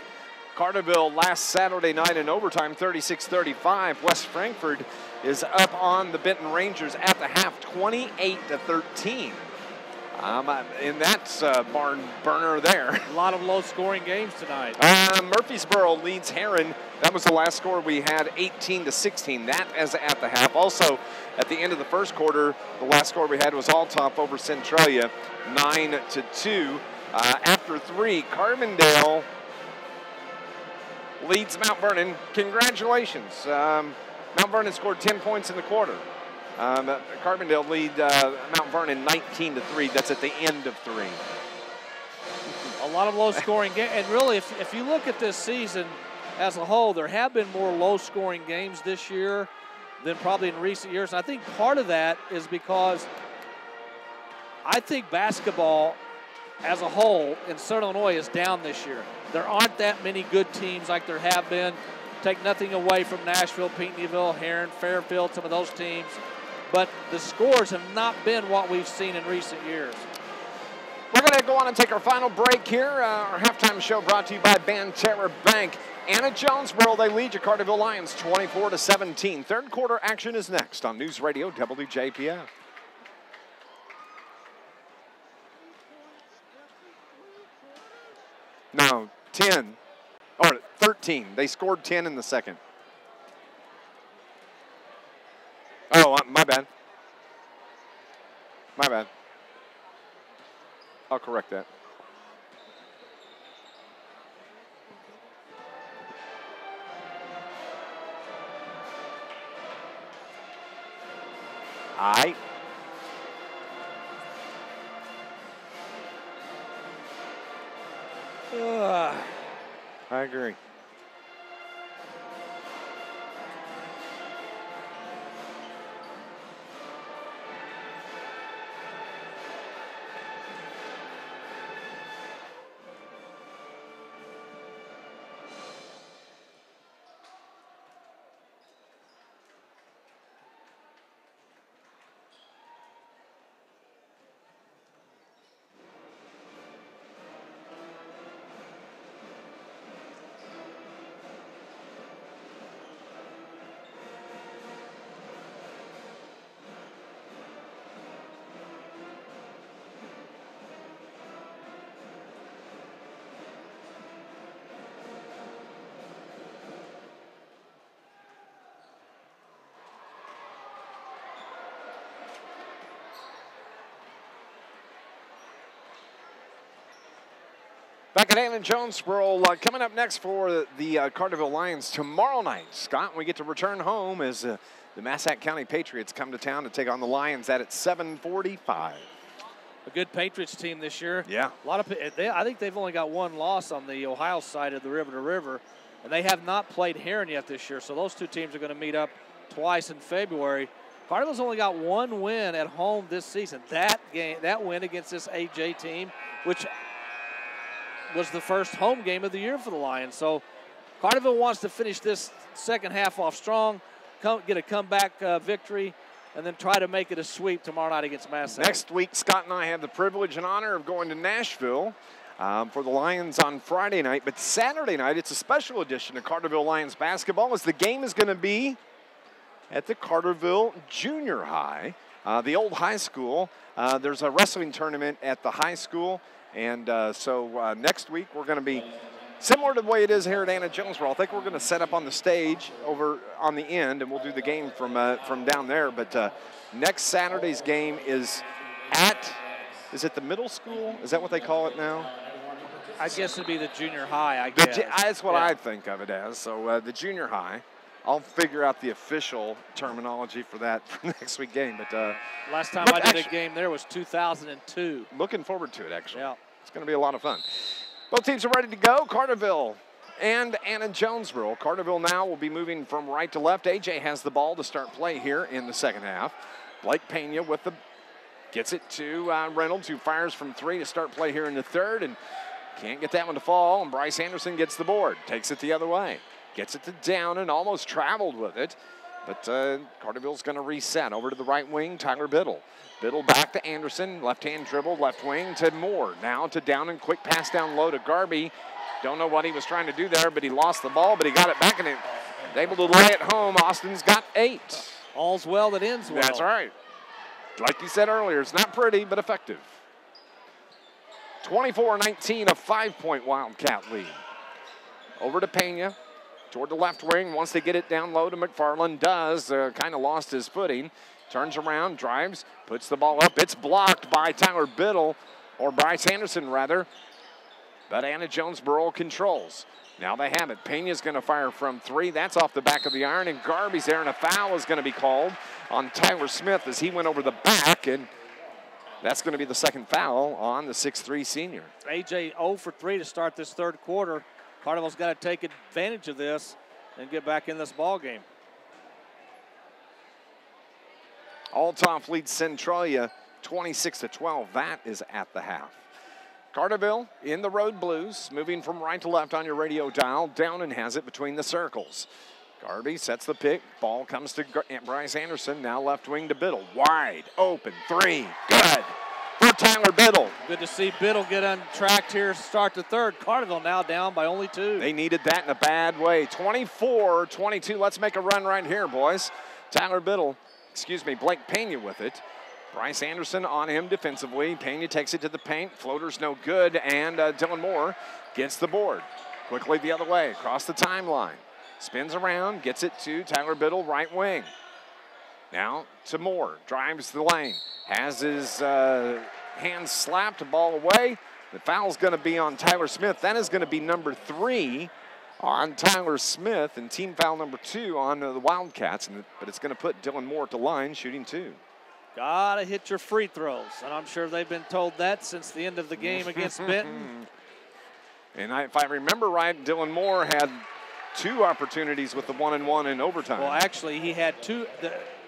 Carterville last Saturday night in overtime, 36-35. West Frankfort is up on the Benton Rangers at the half, 28-13. And that's barn burner there. A lot of low-scoring games tonight. Murfreesboro leads Heron. That was the last score we had, 18-16. That is at the half. Also, at the end of the first quarter, the last score we had was Althoff over Centralia, 9-2. After 3, Carbondale leads Mount Vernon. Congratulations. Mount Vernon scored 10 points in the quarter. Carbondale lead Mount Vernon 19-3. That's at the end of 3. A lot of low-scoring games. And really, if you look at this season as a whole, there have been more low-scoring games this year than probably in recent years. And I think part of that is because I think basketball as a whole in Southern Illinois is down this year. There aren't that many good teams like there have been. take nothing away from Nashville, Pinckneyville, Heron, Fairfield, some of those teams. But the scores have not been what we've seen in recent years. We're going to go on and take our final break here. Our halftime show brought to you by Banterra Bank. Anna-Jonesboro, they lead your Carterville Lions 24-17. Third quarter action is next on News Radio WJPF. No, 10, or 13. They scored 10 in the second. Oh, my bad. My bad. I'll correct that. All right. I agree. Back at Anna-Jonesboro, coming up next for the Carterville Lions tomorrow night. Scott, we get to return home as the Massac County Patriots come to town to take on the Lions. That at 7:45. A good Patriots team this year. Yeah. A lot of. I think they've only got one loss on the Ohio side of the river to river, and they have not played Heron yet this year. So those two teams are going to meet up twice in February. Carterville's only got one win at home this season. That win against this AJ team, which was the first home game of the year for the Lions. So Carterville wants to finish this second half off strong, get a comeback victory, and then try to make it a sweep tomorrow night against Massac. Next week, Scott and I have the privilege and honor of going to Nashville for the Lions on Friday night. But Saturday night, it's a special edition of Carterville Lions basketball, as the game is going to be at the Carterville Junior High, the old high school. There's a wrestling tournament at the high school. And so next week we're going to be similar to the way it is here at Anna-Jonesboro. I think we're going to set up on the stage over on the end, and we'll do the game from down there. But next Saturday's game is is it the middle school? Is that what they call it now? I guess it'd be the junior high, I guess. That's what I think of it as. So the junior high. I'll figure out the official terminology for that for next week's game. But last time I did a game there was 2002. Looking forward to it, actually. Yeah. It's going to be a lot of fun. Both teams are ready to go, Carterville and Anna-Jonesboro. Carterville now will be moving from right to left. AJ has the ball to start play here in the second half. Blake Pena gets it to Reynolds, who fires from three to start play here in the third, and can't get that one to fall, and Bryce Anderson gets the board, takes it the other way. Gets it to down and almost traveled with it. But Carterville's going to reset over to the right wing, Tyler Biddle. Biddle back to Anderson, left-hand dribble, left wing to Moore. Now to down and quick pass down low to Garby. Don't know what he was trying to do there, but he lost the ball, but he got it back and able to lay it home. Austin's got 8. All's well that ends well. That's right. Like you said earlier, it's not pretty, but effective. 24-19, a 5-point Wildcat lead. Over to Pena. Toward the left wing, wants to get it down low to McFarland, does, kind of lost his footing, turns around, drives, puts the ball up. It's blocked by Tyler Biddle, or Bryce Anderson rather, but Anna-Jonesboro controls. Now they have it. Pena's going to fire from three. That's off the back of the iron, and Garby's there, and a foul is going to be called on Tyler Smith as he went over the back, and that's going to be the second foul on the 6'3" senior. AJ 0 for 3 to start this third quarter. Carterville's got to take advantage of this and get back in this ball game. Althoff leads Centralia 26-12. That is at the half. Carterville in the road blues, moving from right to left on your radio dial. Downen has it between the circles. Garby sets the pick. Ball comes to Bryce Anderson. Now left wing to Biddle. Wide open three. Good for Tyler Biddle. Good to see Biddle get untracked here, start the third. Carterville now down by only 2. They needed that in a bad way. 24-22. Let's make a run right here, boys. Blake Pena with it. Bryce Anderson on him defensively. Pena takes it to the paint. Floater's no good, and Dylan Moore gets the board. Quickly the other way, across the timeline. Spins around, gets it to Tyler Biddle, right wing. Now to Moore, drives the lane. Has his hands slapped, ball away. The foul's going to be on Tyler Smith. That is going to be number 3 on Tyler Smith, and team foul number 2 on the Wildcats. But it's going to put Dylan Moore at the line, shooting 2. Gotta hit your free throws, and I'm sure they've been told that since the end of the game against Benton. And if I remember right, Dylan Moore had 2 opportunities with the 1-and-1 in overtime. Well, actually, he had 2.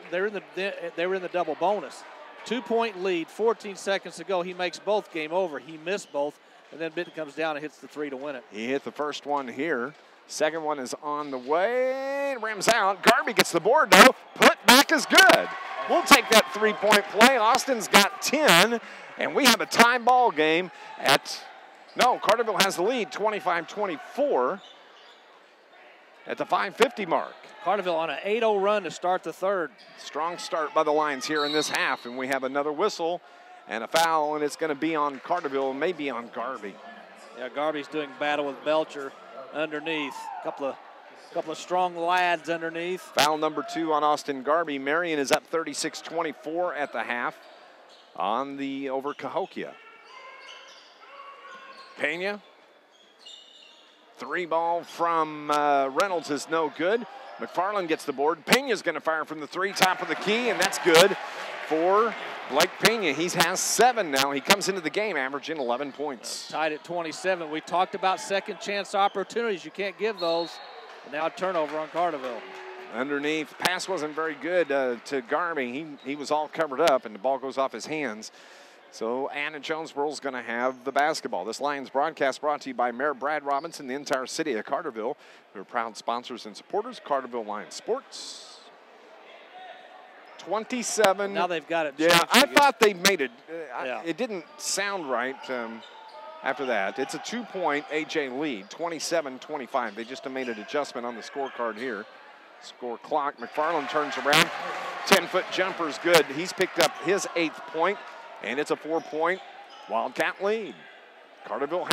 They were in the double bonus. 2-point lead, 14 seconds to go. He makes both, game over. He missed both, and then Benton comes down and hits the 3 to win it. He hit the first one here. Second one is on the way. Rims out. Garby gets the board, though. Put back is good. We'll take that 3-point play. Austin's got 10, and we have a tie ball game Carterville has the lead, 25-24 at the 5:50 mark. Carterville on an 8-0 run to start the third. Strong start by the Lions here in this half, and we have another whistle and a foul, and it's going to be on Carterville, maybe on Garby. Yeah, Garby's doing battle with Belcher underneath. Couple of strong lads underneath. Foul number 2 on Austin Garby. Marion is up 36-24 at the half over Cahokia. Pena. 3 ball from Reynolds is no good. McFarland gets the board. Pena's going to fire from the 3, top of the key, and that's good for Blake Pena. He has 7 now. He comes into the game averaging 11 points. Tied at 27. We talked about second chance opportunities. You can't give those. And now a turnover on Carterville. Underneath, pass wasn't very good to Garby. He was all covered up, and the ball goes off his hands. So Anna-Jonesboro is going to have the basketball. This Lions broadcast brought to you by Mayor Brad Robinson, the entire city of Carterville, who are proud sponsors and supporters. Carterville Lions Sports. 27. Now they've got it. Yeah, I thought they made it. It didn't sound right after that. It's a 2-point AJ lead, 27-25. They just made an adjustment on the scorecard here. Score clock. McFarland turns around. 10-foot jumper is good. He's picked up his 8th point, and it's a 4-point Wildcat lead. Carterville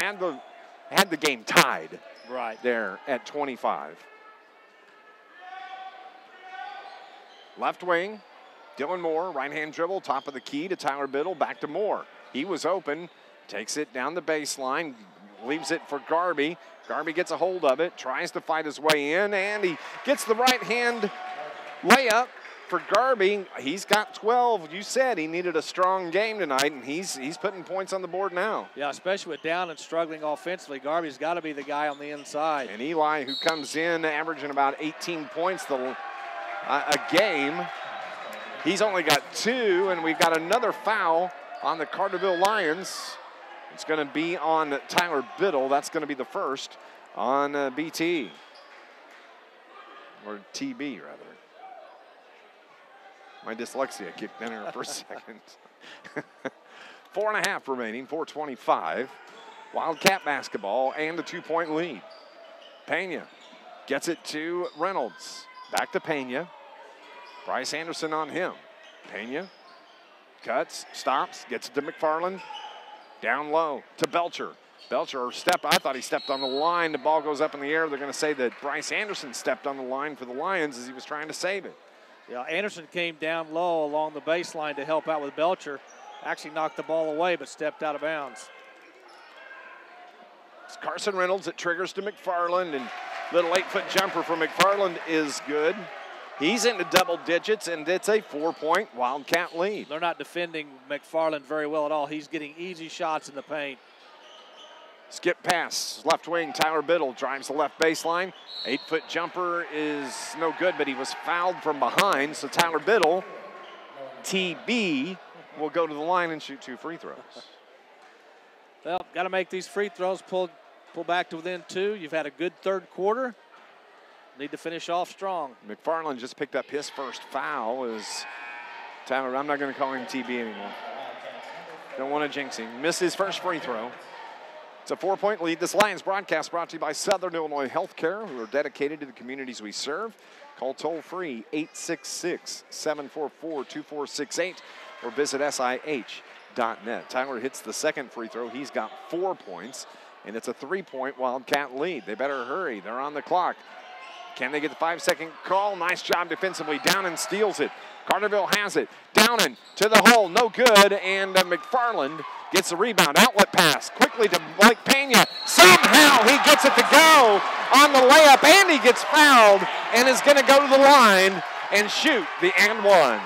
had the game tied right there at 25. Left wing, Dylan Moore, right-hand dribble, top of the key to Tyler Biddle, back to Moore. He was open, takes it down the baseline, leaves it for Garby. Garby gets a hold of it, tries to fight his way in, and he gets the right-hand layup for Garby. He's got 12. You said he needed a strong game tonight, and he's putting points on the board now. Yeah, especially with down and struggling offensively. Garby's got to be the guy on the inside. And Eli, who comes in averaging about 18 points a game, he's only got 2, and we've got another foul on the Carterville Lions. It's going to be on Tyler Biddle. That's going to be the first on BT. Or TB, rather. My dyslexia kicked in here for a second. 4.5 remaining, 4:25. Wildcat basketball and a 2-point lead. Pena gets it to Reynolds. Back to Pena. Bryce Anderson on him. Pena cuts, stops, gets it to McFarland. Down low to Belcher. Belcher I thought he stepped on the line. The ball goes up in the air. They're going to say that Bryce Anderson stepped on the line for the Lions as he was trying to save it. Yeah, Anderson came down low along the baseline to help out with Belcher. Actually knocked the ball away, but stepped out of bounds. It's Carson Reynolds. It triggers to McFarland, and little 8-foot jumper from McFarland is good. He's into double digits, and it's a 4-point Wildcat lead. They're not defending McFarland very well at all. He's getting easy shots in the paint. Skip pass, left wing, Tyler Biddle drives the left baseline. 8-foot jumper is no good, but he was fouled from behind, so Tyler Biddle, TB, will go to the line and shoot 2 free throws. Well, got to make these free throws, pull back to within 2. You've had a good third quarter. Need to finish off strong. McFarland just picked up his first foul as Tyler, I'm not going to call him TB anymore. Don't want to jinx him. Missed his first free throw. It's a 4-point lead. This Lions broadcast brought to you by Southern Illinois Healthcare, who are dedicated to the communities we serve. Call toll-free 866-744-2468 or visit SIH.net. Tyler hits the second free throw. He's got 4 points, and it's a 3-point Wildcat lead. They better hurry. They're on the clock. Can they get the 5-second call? Nice job defensively. Downen steals it. Carterville has it. Downen to the hole. No good. And McFarland gets the rebound. Outlet pass quickly to Blake Pena. Somehow he gets it to go on the layup, and he gets fouled and is going to go to the line and shoot the and one.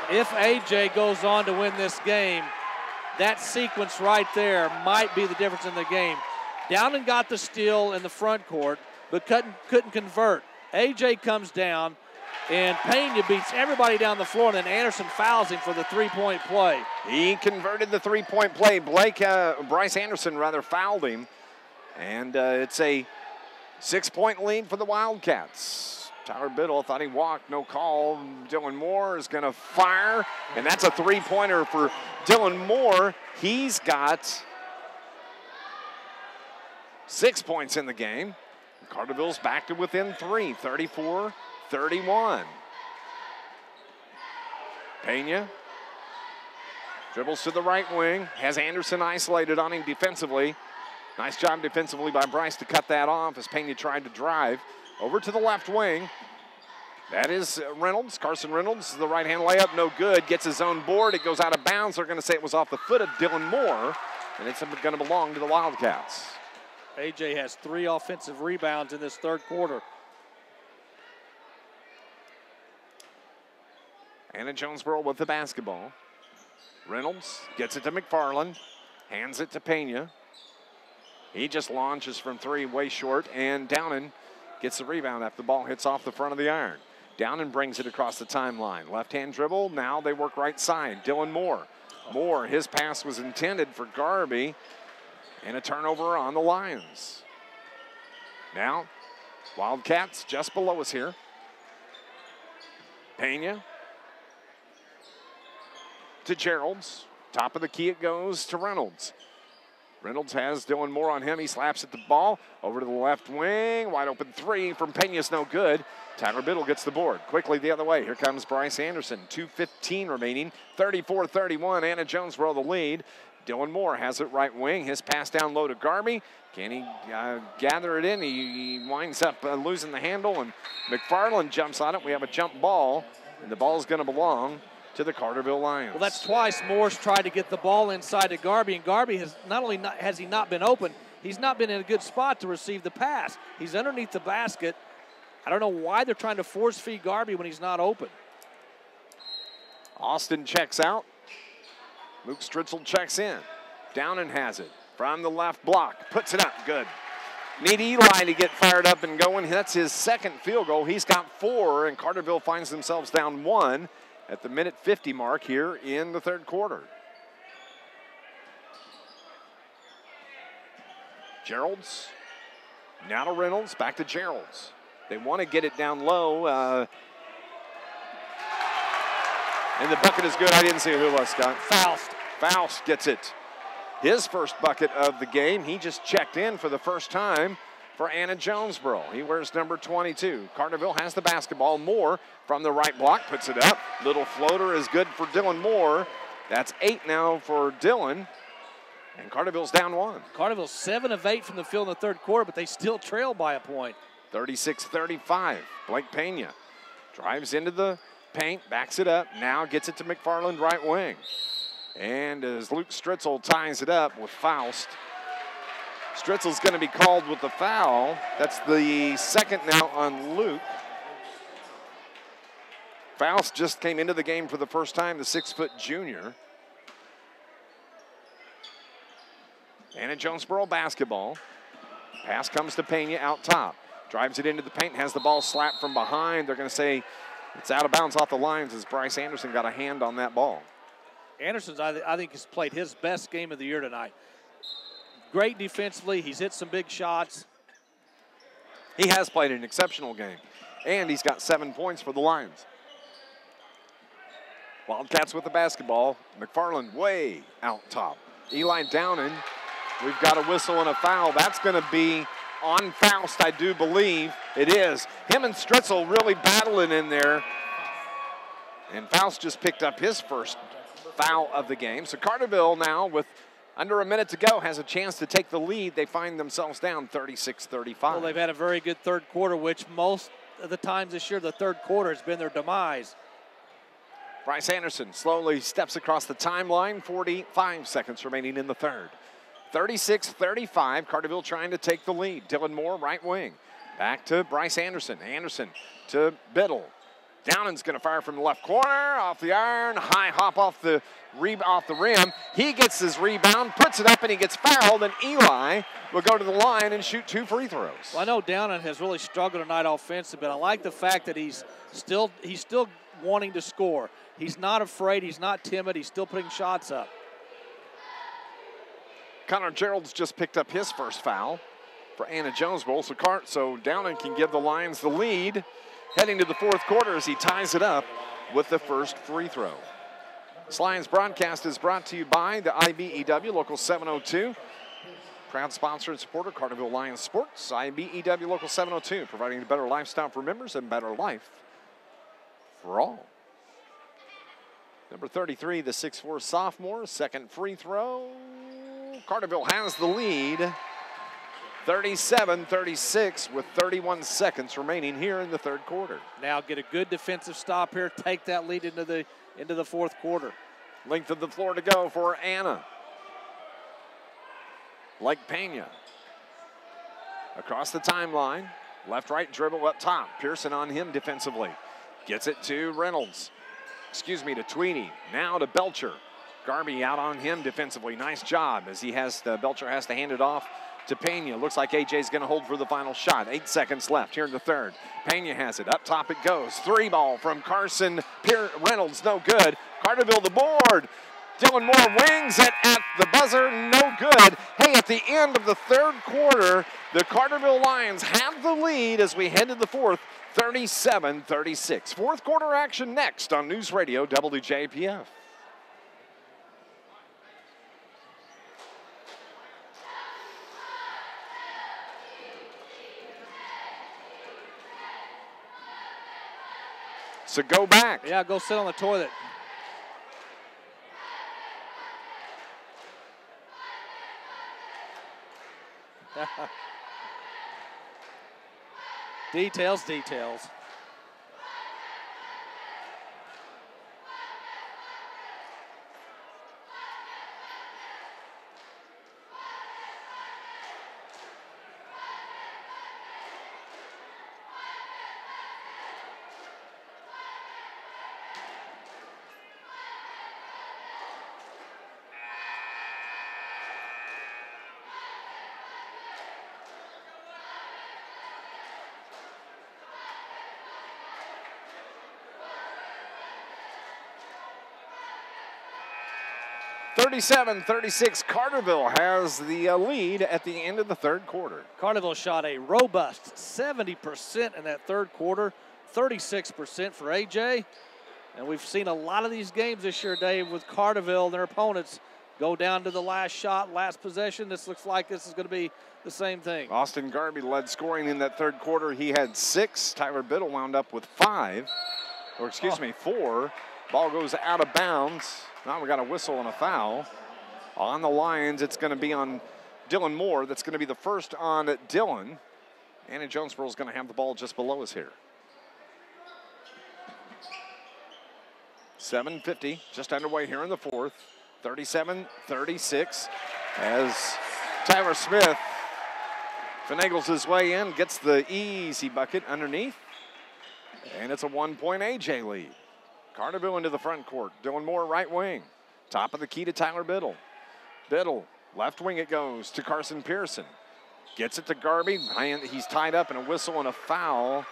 If AJ goes on to win this game, that sequence right there might be the difference in the game. Downen got the steal in the front court, but couldn't convert. AJ comes down, and Pena beats everybody down the floor, and then Anderson fouls him for the 3-point play. He converted the 3-point play. Bryce Anderson fouled him, and it's a 6-point lead for the Wildcats. Tyler Biddle thought he walked, no call. Dylan Moore is going to fire, and that's a 3-pointer for Dylan Moore. He's got 6 points in the game. Carterville's back to within 3, 34-31. Pena dribbles to the right wing, has Anderson isolated on him defensively. Nice job defensively by Bryce to cut that off as Pena tried to drive. Over to the left wing. That is Reynolds, Carson Reynolds, the right-hand layup, no good. Gets his own board, it goes out of bounds. They're going to say it was off the foot of Dylan Moore, and it's going to belong to the Wildcats. AJ has 3 offensive rebounds in this third quarter. Anna-Jonesboro with the basketball. Reynolds gets it to McFarland, hands it to Pena. He just launches from 3, way short, and Downen gets the rebound after the ball hits off the front of the iron. Downen brings it across the timeline. Left-hand dribble, now they work right side. Dylan Moore. Moore, his pass was intended for Garby, and a turnover on the Lions. Now, Wildcats just below us here. Pena to Gerald's. Top of the key it goes to Reynolds. Reynolds has Dylan Moore on him. He slaps at the ball. Over to the left wing. Wide open 3 from Pena's no good. Tyler Biddle gets the board. Quickly the other way. Here comes Bryce Anderson. 2:15 remaining. 34-31. Anna-Jonesboro the lead. Dylan Moore has it right wing. His pass down low to Garby. Can he gather it in? He winds up losing the handle, and McFarland jumps on it. We have a jump ball, and the ball is going to belong to the Carterville Lions. Well, that's twice Moore's tried to get the ball inside to Garby, and Garby has has he not been open, he's not been in a good spot to receive the pass. He's underneath the basket. I don't know why they're trying to force feed Garby when he's not open. Austin checks out. Luke Stritzel checks in. Downen has it from the left block. Puts it up. Good. Need Eli to get fired up and going. That's his second field goal. He's got 4, and Carterville finds themselves down 1 at the minute 50 mark here in the third quarter. Gerald's. Now to Reynolds. Back to Gerald's. They want to get it down low. And the bucket is good. I didn't see who it was, Scott. Faust gets it. His first bucket of the game. He just checked in for the first time for Anna-Jonesboro. He wears number 22. Carterville has the basketball. Moore from the right block puts it up. Little floater is good for Dylan Moore. That's 8 now for Dylan. And Carterville's down 1. Carterville's 7 of 8 from the field in the third quarter, but they still trail by a point. 36-35. Blake Pena drives into the paint, backs it up, now gets it to McFarland right wing. And as Luke Stritzel ties it up with Faust, Stritzel's going to be called with the foul. That's the second now on Luke. Faust just came into the game for the first time, the 6-foot junior. Anna-Jonesboro basketball. Pass comes to Pena out top. Drives it into the paint, has the ball slapped from behind. They're going to say it's out of bounds off the lines as Bryce Anderson got a hand on that ball. Anderson's, I think, has played his best game of the year tonight. great defensively. He's hit some big shots. He has played an exceptional game, and he's got 7 points for the Lions. Wildcats with the basketball. McFarland way out top. Eli Downing, we've got a whistle and a foul. That's going to be on Faust, I do believe. It is. Him and Stritzel really battling in there. And Faust just picked up his first foul of the game. So Carterville now, with under a minute to go, has a chance to take the lead. They find themselves down 36-35. Well, they've had a very good third quarter, which most of the times this year, the third quarter has been their demise. Bryce Anderson slowly steps across the timeline. 45 seconds remaining in the third. 36-35, Carterville trying to take the lead. Dylan Moore, right wing. Back to Bryce Anderson. Anderson to Biddle. Downing's going to fire from the left corner, off the iron, high hop off the rim. He gets his rebound, puts it up, and he gets fouled, and Eli will go to the line and shoot 2 free throws. Well, I know Downing has really struggled tonight offensively, but I like the fact that he's still wanting to score. He's not afraid, he's not timid, he's still putting shots up. Connor Gerald's just picked up his first foul for Anna-Jonesboro, so Downing can give the Lions the lead heading to the fourth quarter as he ties it up with the first free throw. This Lions broadcast is brought to you by the IBEW Local 702. Proud sponsor and supporter, Carterville Lions Sports. IBEW Local 702, providing a better lifestyle for members and better life for all. Number 33, the 6'4" sophomore, second free throw. Carterville has the lead. 37-36 with 31 seconds remaining here in the third quarter. Now get a good defensive stop here, take that lead into the fourth quarter. Length of the floor to go for Anna. Blake Pena. Across the timeline, left-right dribble up top. Pearson on him defensively. Gets it to to Tweedy. Now to Belcher. Garby out on him defensively. Nice job as Belcher has to hand it off to Pena. Looks like AJ's going to hold for the final shot. 8 seconds left here in the third. Pena has it. Up top it goes. 3 ball from Carson Reynolds. No good. Carterville the board. Dylan Moore wings it at the buzzer. No good. Hey, at the end of the third quarter, the Carterville Lions have the lead as we head to the fourth. 37-36. Fourth quarter action next on News Radio WJPF. So go back. Yeah, go sit on the toilet. Details. (37-36) Carterville has the lead at the end of the third quarter. Carterville shot a robust 70% in that third quarter, 36% for AJ. And we've seen a lot of these games this year, Dave, with Carterville and their opponents go down to the last shot, last possession. This looks like this is going to be the same thing. Austin Garby led scoring in that third quarter. He had 6. Tyler Biddle wound up with 4. Ball goes out of bounds. Now we got a whistle and a foul. On the Lions, it's going to be on Dylan Moore. That's going to be the first on Dylan. Anna-Jonesboro is going to have the ball just below us here. 7:50 just underway here in the fourth. 37-36 as Tyler Smith finagles his way in, gets the easy bucket underneath. And it's a 1-point AJ lead. Carterville into the front court. Dylan Moore, right wing. Top of the key to Tyler Biddle. Biddle, left wing it goes to Carson Pearson. Gets it to Garby. He's tied up in a whistle and a foul.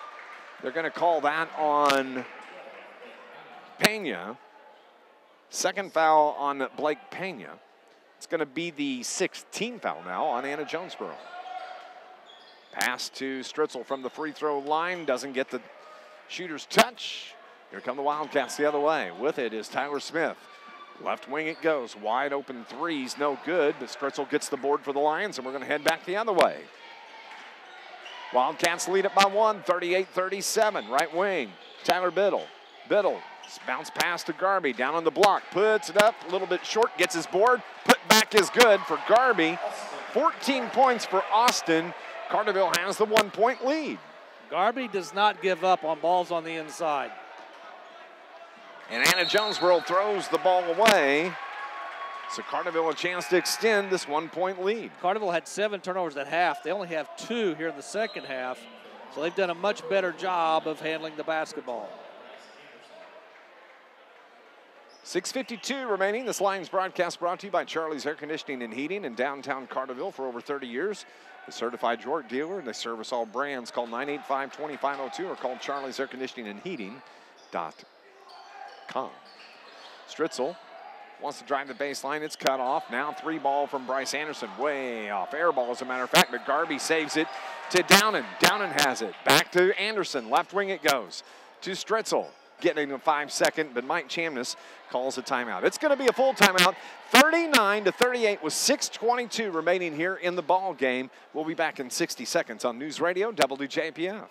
They're going to call that on Pena. Second foul on Blake Pena. It's going to be the 6th team foul now on Anna-Jonesboro. Pass to Stritzel from the free throw line. Doesn't get the shooter's touch. Here come the Wildcats the other way. With it is Tyler Smith. Left wing it goes. Wide open threes, no good. But Stritzel gets the board for the Lions, and we're going to head back the other way. Wildcats lead it by 1, 38-37. Right wing, Tyler Biddle. Biddle, bounce pass to Garby. Down on the block, puts it up a little bit short, gets his board. Put back is good for Garby. 14 points for Austin. Carterville has the 1-point lead. Garby does not give up on balls on the inside. And Anna-Jonesboro throws the ball away. So Carterville a chance to extend this 1-point lead. Carterville had 7 turnovers at half. They only have 2 here in the second half. So they've done a much better job of handling the basketball. 6:52 remaining. This Lions broadcast brought to you by Charlie's Air Conditioning and Heating in downtown Carterville for over 30 years. The certified York dealer, and they service all brands. Call 985-2502 or call Charlie's Air Conditioning and Heating.com. Stritzel wants to drive the baseline. It's cut off. Now 3 ball from Bryce Anderson. Way off. Air ball, as a matter of fact, but Garby saves it to Downen. Downen has it. Back to Anderson. Left wing it goes to Stritzel. Getting a 5-second, but Mike Chamness calls a timeout. It's going to be a full timeout. 39-38 with 6:22 remaining here in the ball game. We'll be back in 60 seconds on News Radio WJPF.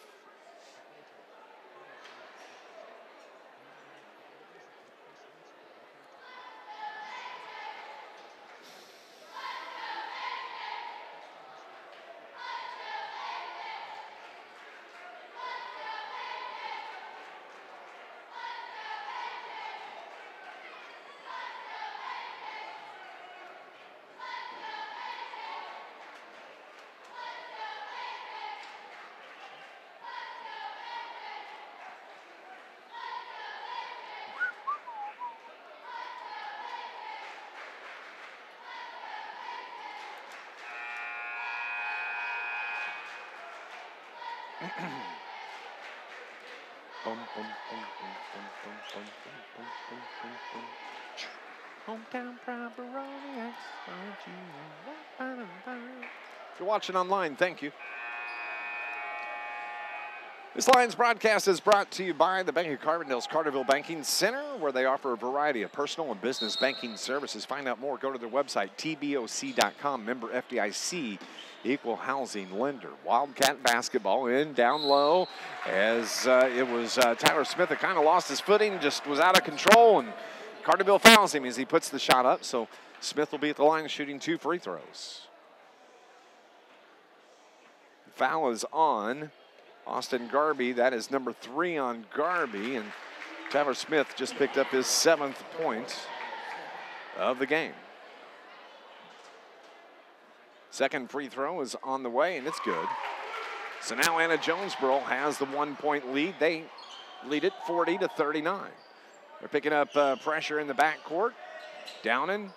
Hometown pride, if you're watching online, thank you. This Lions broadcast is brought to you by the Bank of Carbondale's Carterville Banking Center, where they offer a variety of personal and business banking services. Find out more, go to their website, tboc.com, member FDIC, equal housing lender. Wildcat basketball in down low, as it was Tyler Smith that kind of lost his footing, just was out of control, and Carterville fouls him as he puts the shot up, so Smith will be at the line shooting 2 free throws. The foul is on Austin Garby. That is number 3 on Garby, and Tyler Smith just picked up his 7th point of the game. Second free throw is on the way, and it's good. So now Anna-Jonesboro has the 1-point lead. They lead it 40-39. They're picking up pressure in the backcourt. Downen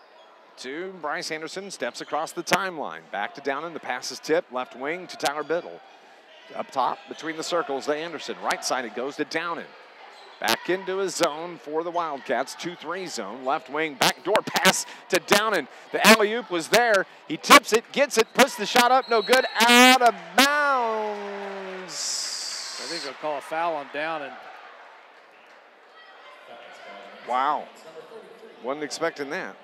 to Bryce Anderson, steps across the timeline. Back to Downen, the pass is tipped, left wing to Tyler Biddle. Up top, between the circles to Anderson. Right side, it goes to Downen. Back into his zone for the Wildcats, 2-3 zone. Left wing, backdoor pass to Downen. The alley-oop was there. He tips it, gets it, puts the shot up, no good, out of bounds. I think they'll call a foul on Downen. Wow. Wasn't expecting that.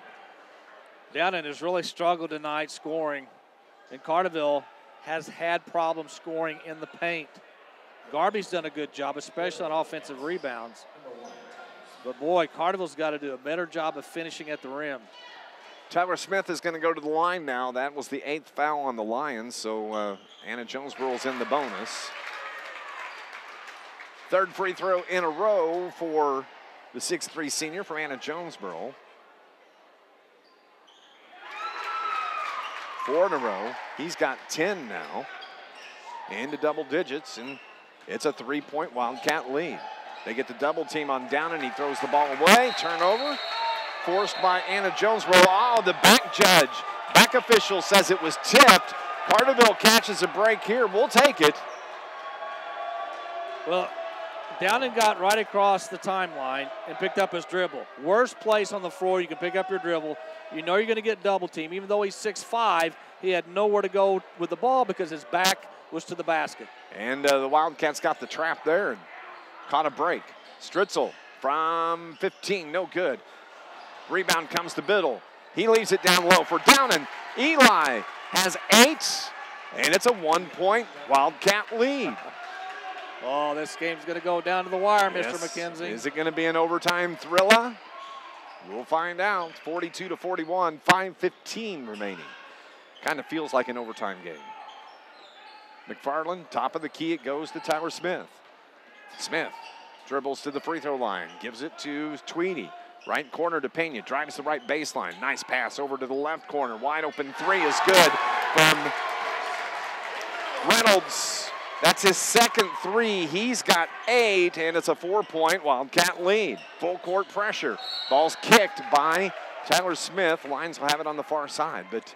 Downen has really struggled tonight scoring, and Carterville has had problems scoring in the paint. Garby's done a good job, especially on offensive rebounds. But boy, Carterville's got to do a better job of finishing at the rim. Tyler Smith is going to go to the line now. That was the 8th foul on the Lions, so Anna-Jonesboro's in the bonus. 3rd free throw in a row for the 6'3" senior from Anna-Jonesboro. 4 in a row. He's got 10 now. Into double digits, and it's a 3-point Wildcat lead. They get the double team on down, and he throws the ball away. Turnover forced by Anna-Jonesboro. Oh, the back official says it was tipped. Carterville catches a break here. We'll take it. Well, Downing got right across the timeline and picked up his dribble. Worst place on the floor you can pick up your dribble. You know you're going to get double team. Even though he's 6'5", he had nowhere to go with the ball because his back was to the basket. And the Wildcats got the trap there and caught a break. Stritzel from 15, no good. Rebound comes to Biddle. He leaves it down low for Downing. Eli has 8, and it's a 1-point Wildcat lead. Oh, this game's going to go down to the wire, Yes. Mr. McKenzie. Is it going to be an overtime thriller? We'll find out. 42-41, 5:15 remaining. Kind of feels like an overtime game. McFarland, top of the key, it goes to Tyler Smith. Smith dribbles to the free throw line, gives it to Tweedy. Right corner to Pena, drives the right baseline. Nice pass over to the left corner. Wide open three is good from Reynolds. That's his second three. He's got 8, and it's a 4-point Wildcat lead. Full court pressure. Ball's kicked by Tyler Smith. Lions will have it on the far side, but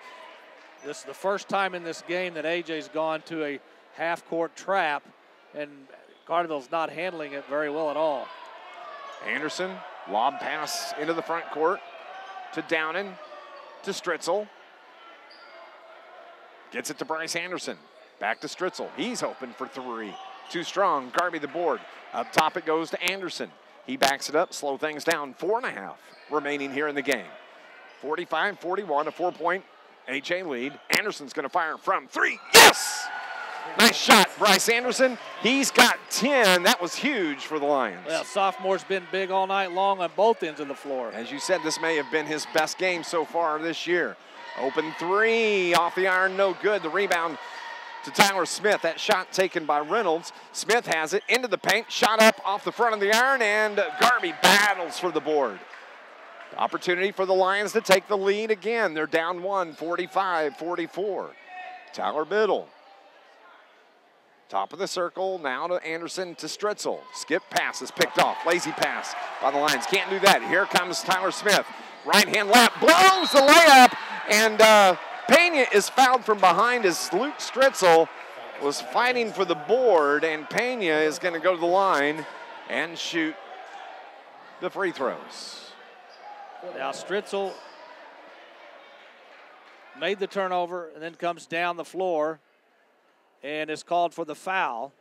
this is the first time in this game that AJ's gone to a half-court trap, and Carterville's not handling it very well at all. Anderson, lob pass into the front court to Downing, to Stritzel. Gets it to Bryce Anderson. Back to Stritzel. He's open for 3. Too strong. Garby the board. Up top it goes to Anderson. He backs it up, slow things down. 4.5 remaining here in the game. 45-41, a 4-point HA lead. Anderson's going to fire from 3. Yes! Nice shot, Bryce Anderson. He's got 10. That was huge for the Lions. Well, sophomore's been big all night long on both ends of the floor. As you said, this may have been his best game so far this year. Open 3 off the iron, no good. The rebound to Tyler Smith. That shot taken by Reynolds. Smith has it into the paint, shot up off the front of the iron, and Garby battles for the board. Opportunity for the Lions to take the lead again. They're down 1, 45-44. Tyler Biddle. Top of the circle, now to Anderson to Stritzel. Skip pass is picked off. Lazy pass by the Lions. Can't do that. Here comes Tyler Smith. Right-hand lap, blows the layup, and Pena is fouled from behind as Luke Stritzel was fighting for the board, and Pena is going to go to the line and shoot the free throws. Now Stritzel made the turnover and then comes down the floor and is called for the foul.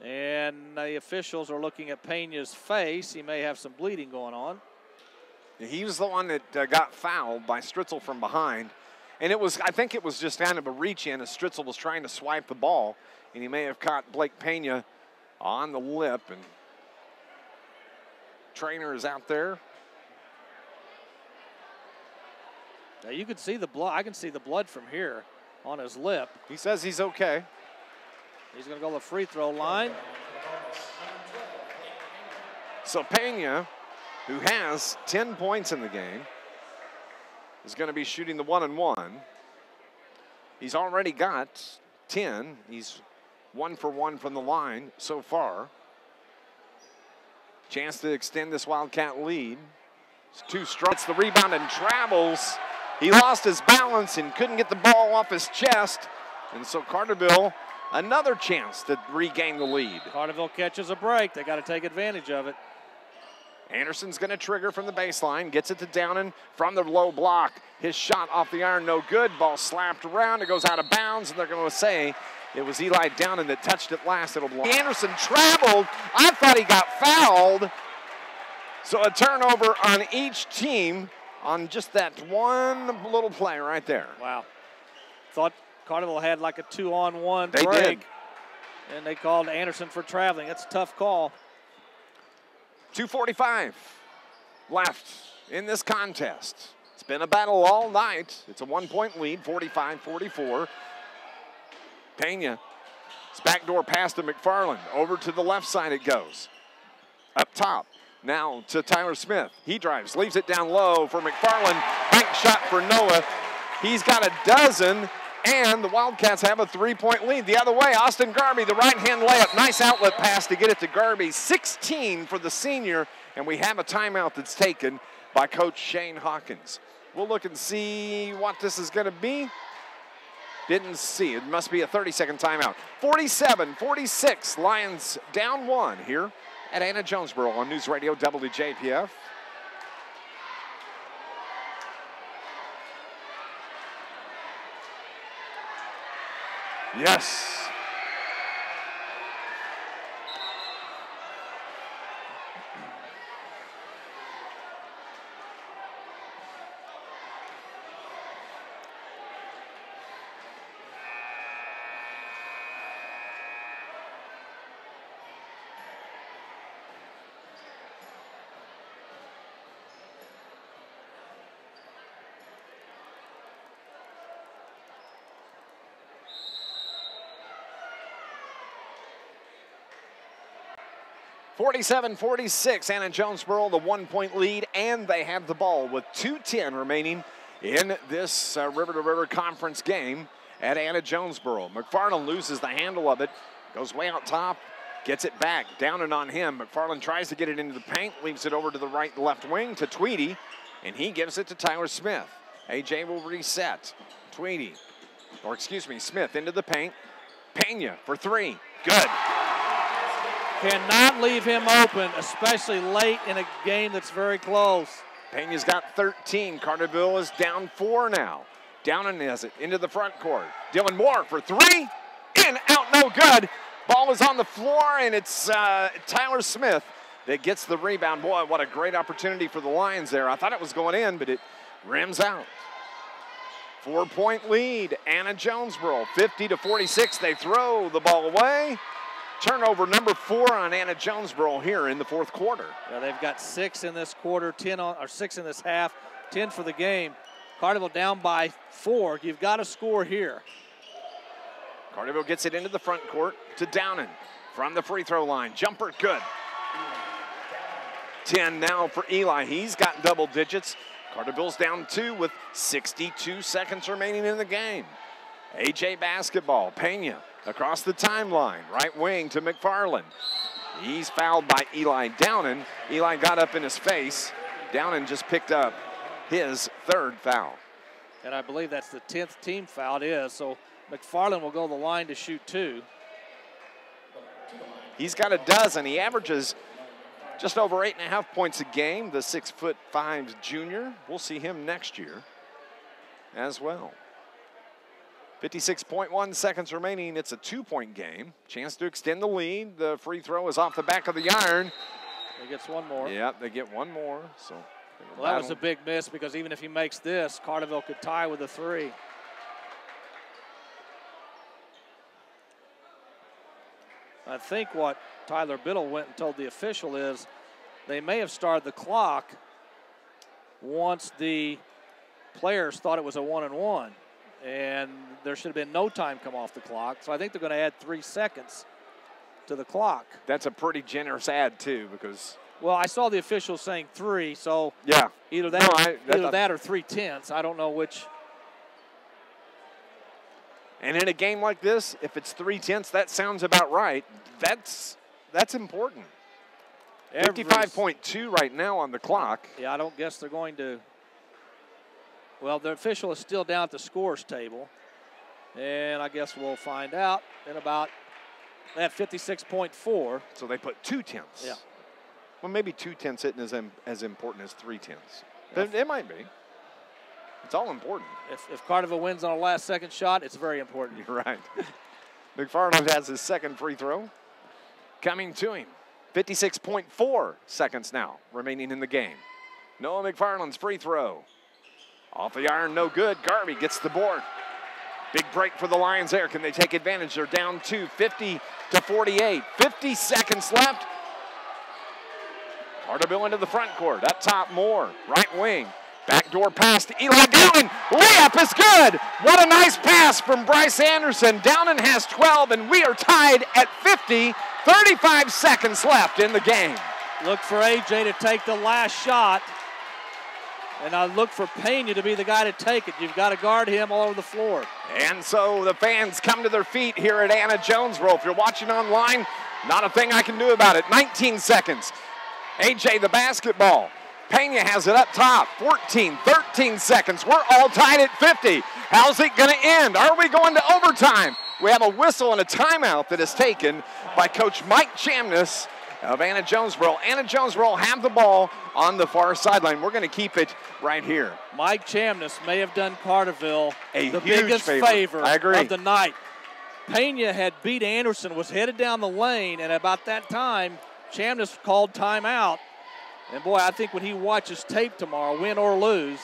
And the officials are looking at Pena's face. He may have some bleeding going on. He was the one that got fouled by Stritzel from behind. And I think it was just kind of a reach in as Stritzel was trying to swipe the ball. And he may have caught Blake Pena on the lip. And Trainer is out there. Now you can see the blood. I can see the blood from here on his lip. He says he's okay. He's going to go to the free throw line. So Pena, who has 10 points in the game, is going to be shooting the 1-and-1. He's already got 10. He's 1 for 1 from the line so far. Chance to extend this Wildcat lead. It's too strong. It's the rebound and travels. He lost his balance and couldn't get the ball off his chest. And so Carterville, another chance to regain the lead. Carterville catches a break. They got to take advantage of it. Anderson's going to trigger from the baseline, gets it to Downing from the low block. His shot off the iron, no good. Ball slapped around. It goes out of bounds, and they're going to say it was Eli Downing that touched it last. It'll belong. Anderson traveled. I thought he got fouled. So a turnover on each team on just that one little play right there. Wow. Thought Carterville had like a 2-on-1 They break. did. And they called Anderson for traveling. That's a tough call. 2:45 left in this contest. It's been a battle all night. It's a 1-point lead, 45-44. Pena, it's backdoor pass to McFarland. Over to the left side it goes. Up top, now to Tyler Smith. He drives, leaves it down low for McFarland. Bank shot for Noah. He's got a dozen, and the Wildcats have a 3-point lead. The other way, Austin Garby, the right-hand layup. Nice outlet pass to get it to Garby. 16 for the senior, and we have a timeout that's taken by Coach Shane Hawkins. We'll look and see what this is going to be. Didn't see. It must be a 30-second timeout. 47-46, Lions down 1 here at Anna-Jonesboro on News Radio WJPF. Yes. (47-46), Anna-Jonesboro, the 1-point lead, and they have the ball with 2:10 remaining in this river-to-river conference game at Anna-Jonesboro. McFarland loses the handle of it, goes way out top, gets it back, down and on him. McFarland tries to get it into the paint, leaves it over to the right and left wing to Tweedy, and he gives it to Tyler Smith. AJ will reset. Smith into the paint. Pena for 3. Good. Cannot leave him open, especially late in a game that's very close. Pena's got 13. Carterville is down 4 now. Downen has it into the front court. Dylan Moore for 3. In, out, no good. Ball is on the floor, and it's Tyler Smith that gets the rebound. Boy, what a great opportunity for the Lions there. I thought it was going in, but it rims out. 4-point lead, Anna-Jonesboro, 50-46. They throw the ball away. Turnover number 4 on Anna-Jonesboro here in the fourth quarter. Yeah, they've got 6 in this quarter, 6 in this half, 10 for the game. Carterville down by 4. You've got to score here. Carterville gets it into the front court to Downen from the free throw line. Jumper, good. 10 now for Eli. He's got double digits. Carterville's down 2 with 62 seconds remaining in the game. AJ basketball, Pena across the timeline, right wing to McFarland. He's fouled by Eli Downen. Eli got up in his face. Downen just picked up his 3rd foul. And I believe that's the 10th team foul it is, so McFarland will go to the line to shoot 2. He's got a dozen. He averages just over 8.5 points a game, the 6'5" junior. We'll see him next year as well. 56.1 seconds remaining. It's a 2-point game. Chance to extend the lead. The free throw is off the back of the iron. He gets one more. Yeah, they get one more. So, well, that was a big miss because even if he makes this, Carterville could tie with a 3. I think what Tyler Biddle went and told the official is they may have started the clock once the players thought it was a 1-and-1. And there should have been no time come off the clock. So I think they're going to add 3 seconds to the clock. That's a pretty generous add, too, because... Well, I saw the officials saying 3, so yeah, either that or 3/10. I don't know which. And in a game like this, if it's 3/10, that sounds about right. That's important. 55.2 right now on the clock. Yeah, I don't guess they're going to. Well, the official is still down at the scores table. And I guess we'll find out in about that 56.4. So they put 2/10. Yeah. Well, maybe 2/10 isn't as important as 3/10. But it might be. It's all important. If Carterville wins on a last-second shot, it's very important. You're right. McFarland has his 2nd free throw coming to him. 56.4 seconds now remaining in the game. Noah McFarland's free throw. Off the iron, no good. Garvey gets the board. Big break for the Lions there. Can they take advantage? They're down 2, 50-48. 50 seconds left. Carterville into the front court. Up top, Moore. Right wing. Backdoor pass to Eli Downen. Layup is good. What a nice pass from Bryce Anderson. Downen has 12, and we are tied at 50. 35 seconds left in the game. Look for AJ to take the last shot. And I look for Pena to be the guy to take it. You've got to guard him all over the floor. And so the fans come to their feet here at Anna-Jonesboro. If you're watching online, not a thing I can do about it. 19 seconds. AJ the basketball. Pena has it up top. 14, 13 seconds. We're all tied at 50. How's it going to end? Are we going to overtime? We have a whistle and a timeout that is taken by Coach Mike Chamness of Anna-Jonesboro. Anna-Jonesboro have the ball on the far sideline. We're going to keep it right here. Mike Chamness may have done Carterville the huge biggest favor of the night. Pena had beat Anderson, was headed down the lane, and about that time, Chamness called timeout. And boy, I think when he watches tape tomorrow, win or lose,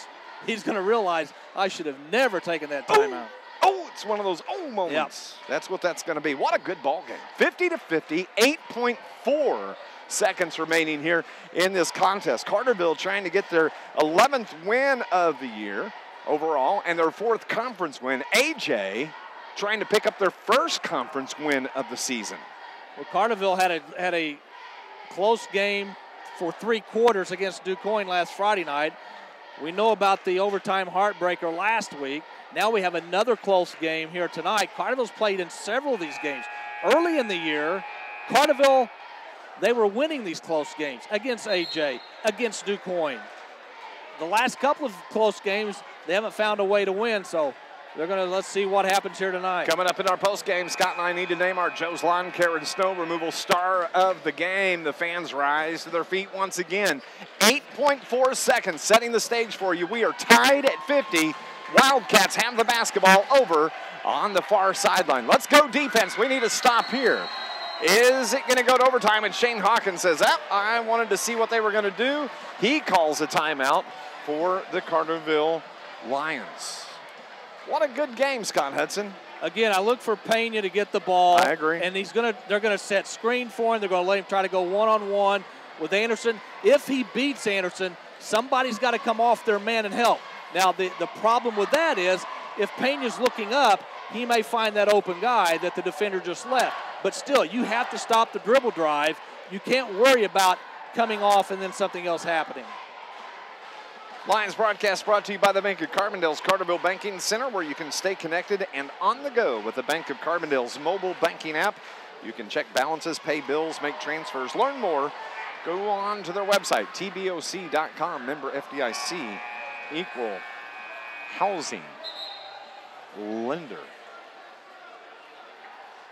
he's going to realize I should have never taken that timeout. Oh, it's one of those moments. Yep. That's what that's going to be. What a good ball game. 50-50, 8.4 seconds remaining here in this contest. Carterville trying to get their 11th win of the year overall and their 4th conference win. AJ trying to pick up their 1st conference win of the season. Well, Carterville had a close game for 3 quarters against DuQuoin last Friday night. We know about the overtime heartbreaker last week. Now we have another close game here tonight. Carterville's played in several of these games. Early in the year, Carterville, they were winning these close games against AJ, against DuQuoin. The last couple of close games, they haven't found a way to win, so let's see what happens here tonight. Coming up in our postgame, Scott and I need to name our Joe's Lawn Care and Snow Removal star of the game. The fans rise to their feet once again. 8.4 seconds setting the stage for you. We are tied at 50. Wildcats have the basketball over on the far sideline. Let's go defense. We need a stop here. Is it going to go to overtime? And Shane Hawkins says, I wanted to see what they were going to do. He calls a timeout for the Carterville Lions. What a good game, Scott Hudson. Again, I look for Pena to get the ball. I agree. And they're going to set screen for him. They're going to let him try to go one-on-one with Anderson. If he beats Anderson, somebody's got to come off their man and help. Now, the problem with that is if Pena's looking up, he may find that open guy that the defender just left. But still, you have to stop the dribble drive. You can't worry about coming off and then something else happening. Lions broadcast brought to you by the Bank of Carbondale's Carterville Banking Center, where you can stay connected and on the go with the Bank of Carbondale's mobile banking app. You can check balances, pay bills, make transfers, learn more. Go on to their website, tboc.com, member FDIC, equal housing lender.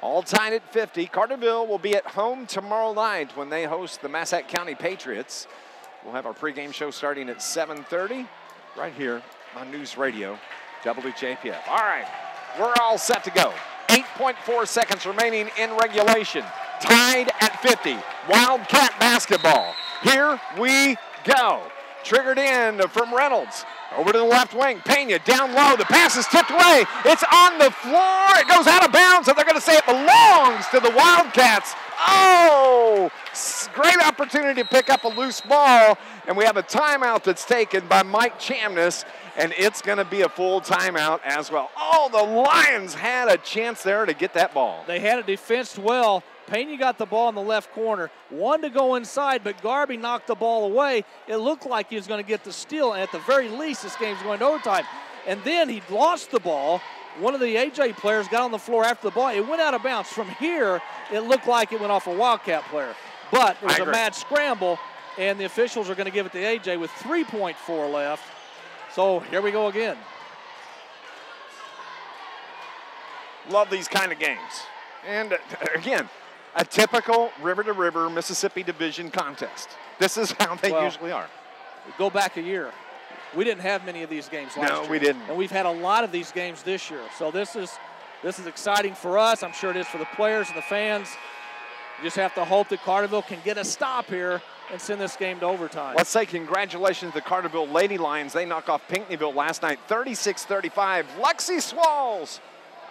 All tied at 50. Carterville will be at home tomorrow night when they host the Massac County Patriots. We'll have our pregame show starting at 7:30 right here on News Radio WJPF. All right, we're all set to go. 8.4 seconds remaining in regulation. Tied at 50. Wildcat basketball. Here we go. Triggered in from Reynolds. Over to the left wing. Pena down low. The pass is tipped away. It's on the floor. It goes out of bounds, and they're going to say it belongs to the Wildcats. Oh, great opportunity to pick up a loose ball, and we have a timeout that's taken by Mike Chamness, and it's going to be a full timeout as well. Oh, the Lions had a chance there to get that ball. They had it defensed well. Pena got the ball in the left corner. Wanted to go inside, but Garby knocked the ball away. It looked like he was going to get the steal, and at the very least, this game's going to overtime. And then he lost the ball. One of the AJ players got on the floor after the ball. It went out of bounds. From here, it looked like it went off a Wildcat player. But it was a mad scramble, and the officials are going to give it to AJ with 3.4 left. So here we go again. Love these kind of games. And again, a typical river-to-river Mississippi Division contest. This is how they usually are. Go back a year. We didn't have many of these games last year. No, we didn't. And we've had a lot of these games this year. So this is exciting for us. I'm sure it is for the players and the fans. You just have to hope that Carterville can get a stop here and send this game to overtime. Let's say congratulations to the Carterville Lady Lions. They knocked off Pinckneyville last night, 36-35. Lexi Swalls,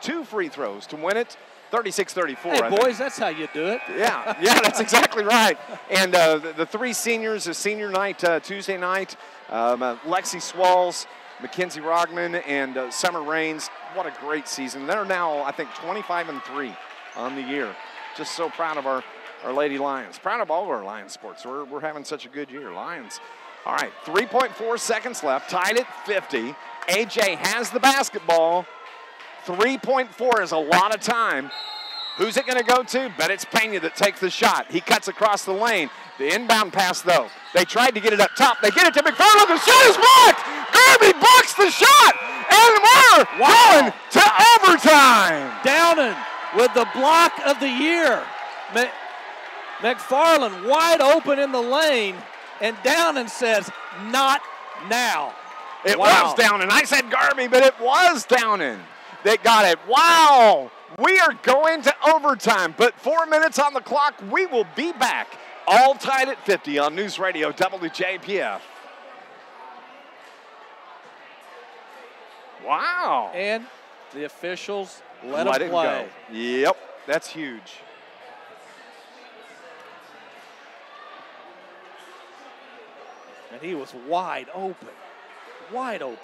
2 free throws to win it. 36-34. Hey, boys, that's how you do it. Yeah, that's exactly right. And the 3 seniors, the senior night, Tuesday night, Lexi Swalls, McKenzie Rogman, and Summer Rains. What a great season. They're now, I think, 25-3 on the year. Just so proud of our Lady Lions. Proud of all of our Lions sports. We're having such a good year. Lions. All right, 3.4 seconds left, tied at 50. AJ has the basketball. 3.4 is a lot of time. Who's it going to go to? Bet it's Pena that takes the shot. He cuts across the lane. The inbound pass, though. They tried to get it up top. They get it to McFarland. The shot is blocked. Garby blocks the shot. And we're going to overtime. Downing with the block of the year. McFarland wide open in the lane, and Downing says, not now. It was Downing. I said Garby, but it was Downing that got it. Wow. We are going to overtime, but 4 minutes on the clock. We will be back. All tied at 50 on News Radio WJPF. Wow. And the officials let him play. Go. Yep, that's huge. And he was wide open. Wide open.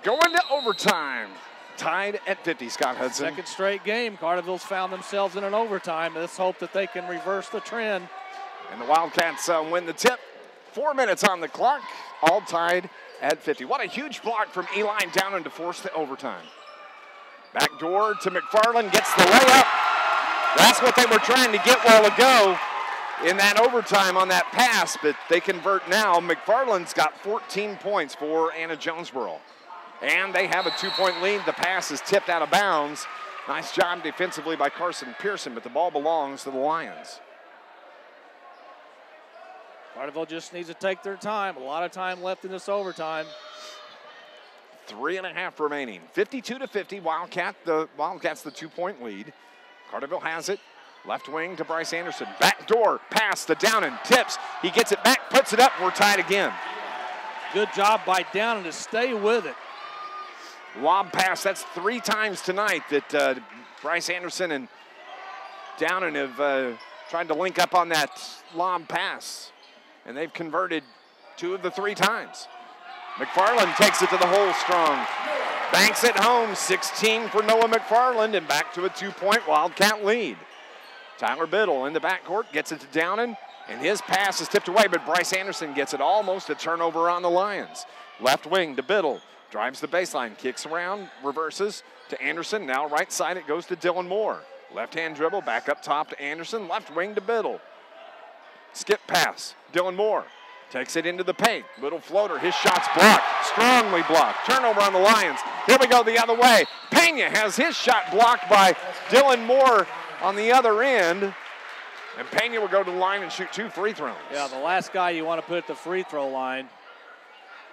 Going to overtime. Tied at 50, Scott Hudson. Second straight game. Carterville's found themselves in an overtime. Let's hope that they can reverse the trend. And the Wildcats win the tip. 4 minutes on the clock. All tied at 50. What a huge block from Eli Downing to force the overtime. Back door to McFarland. Gets the layup. That's what they were trying to get a while ago in that overtime on that pass, but they convert now. McFarland's got 14 points for Anna-Jonesboro. And they have a 2-point lead. The pass is tipped out of bounds. Nice job defensively by Carson Pearson, but the ball belongs to the Lions. Carterville just needs to take their time. A lot of time left in this overtime. 3.5 remaining. 52-50. Wildcats the 2-point lead. Carterville has it. Left wing to Bryce Anderson. Back door pass to Downing. Tips. He gets it back, puts it up. We're tied again. Good job by Downing to stay with it. Lob pass. That's 3 times tonight that Bryce Anderson and Downing have tried to link up on that lob pass. And they've converted 2 of the 3 times. McFarland takes it to the hole strong. Banks it home. 16 for Noah McFarland, and back to a 2-point Wildcat lead. Tyler Biddle in the backcourt gets it to Downing, and his pass is tipped away, but Bryce Anderson gets it almost a turnover on the Lions. Left wing to Biddle. Drives the baseline, kicks around, reverses to Anderson. Now right side it goes to Dylan Moore. Left-hand dribble, back up top to Anderson. Left wing to Biddle. Skip pass, Dylan Moore. Takes it into the paint. Little floater, his shot's blocked. Strongly blocked. Turnover on the Lions. Here we go the other way. Pena has his shot blocked by Dylan Moore on the other end. And Pena will go to the line and shoot 2 free throws. Yeah, the last guy you want to put at the free throw line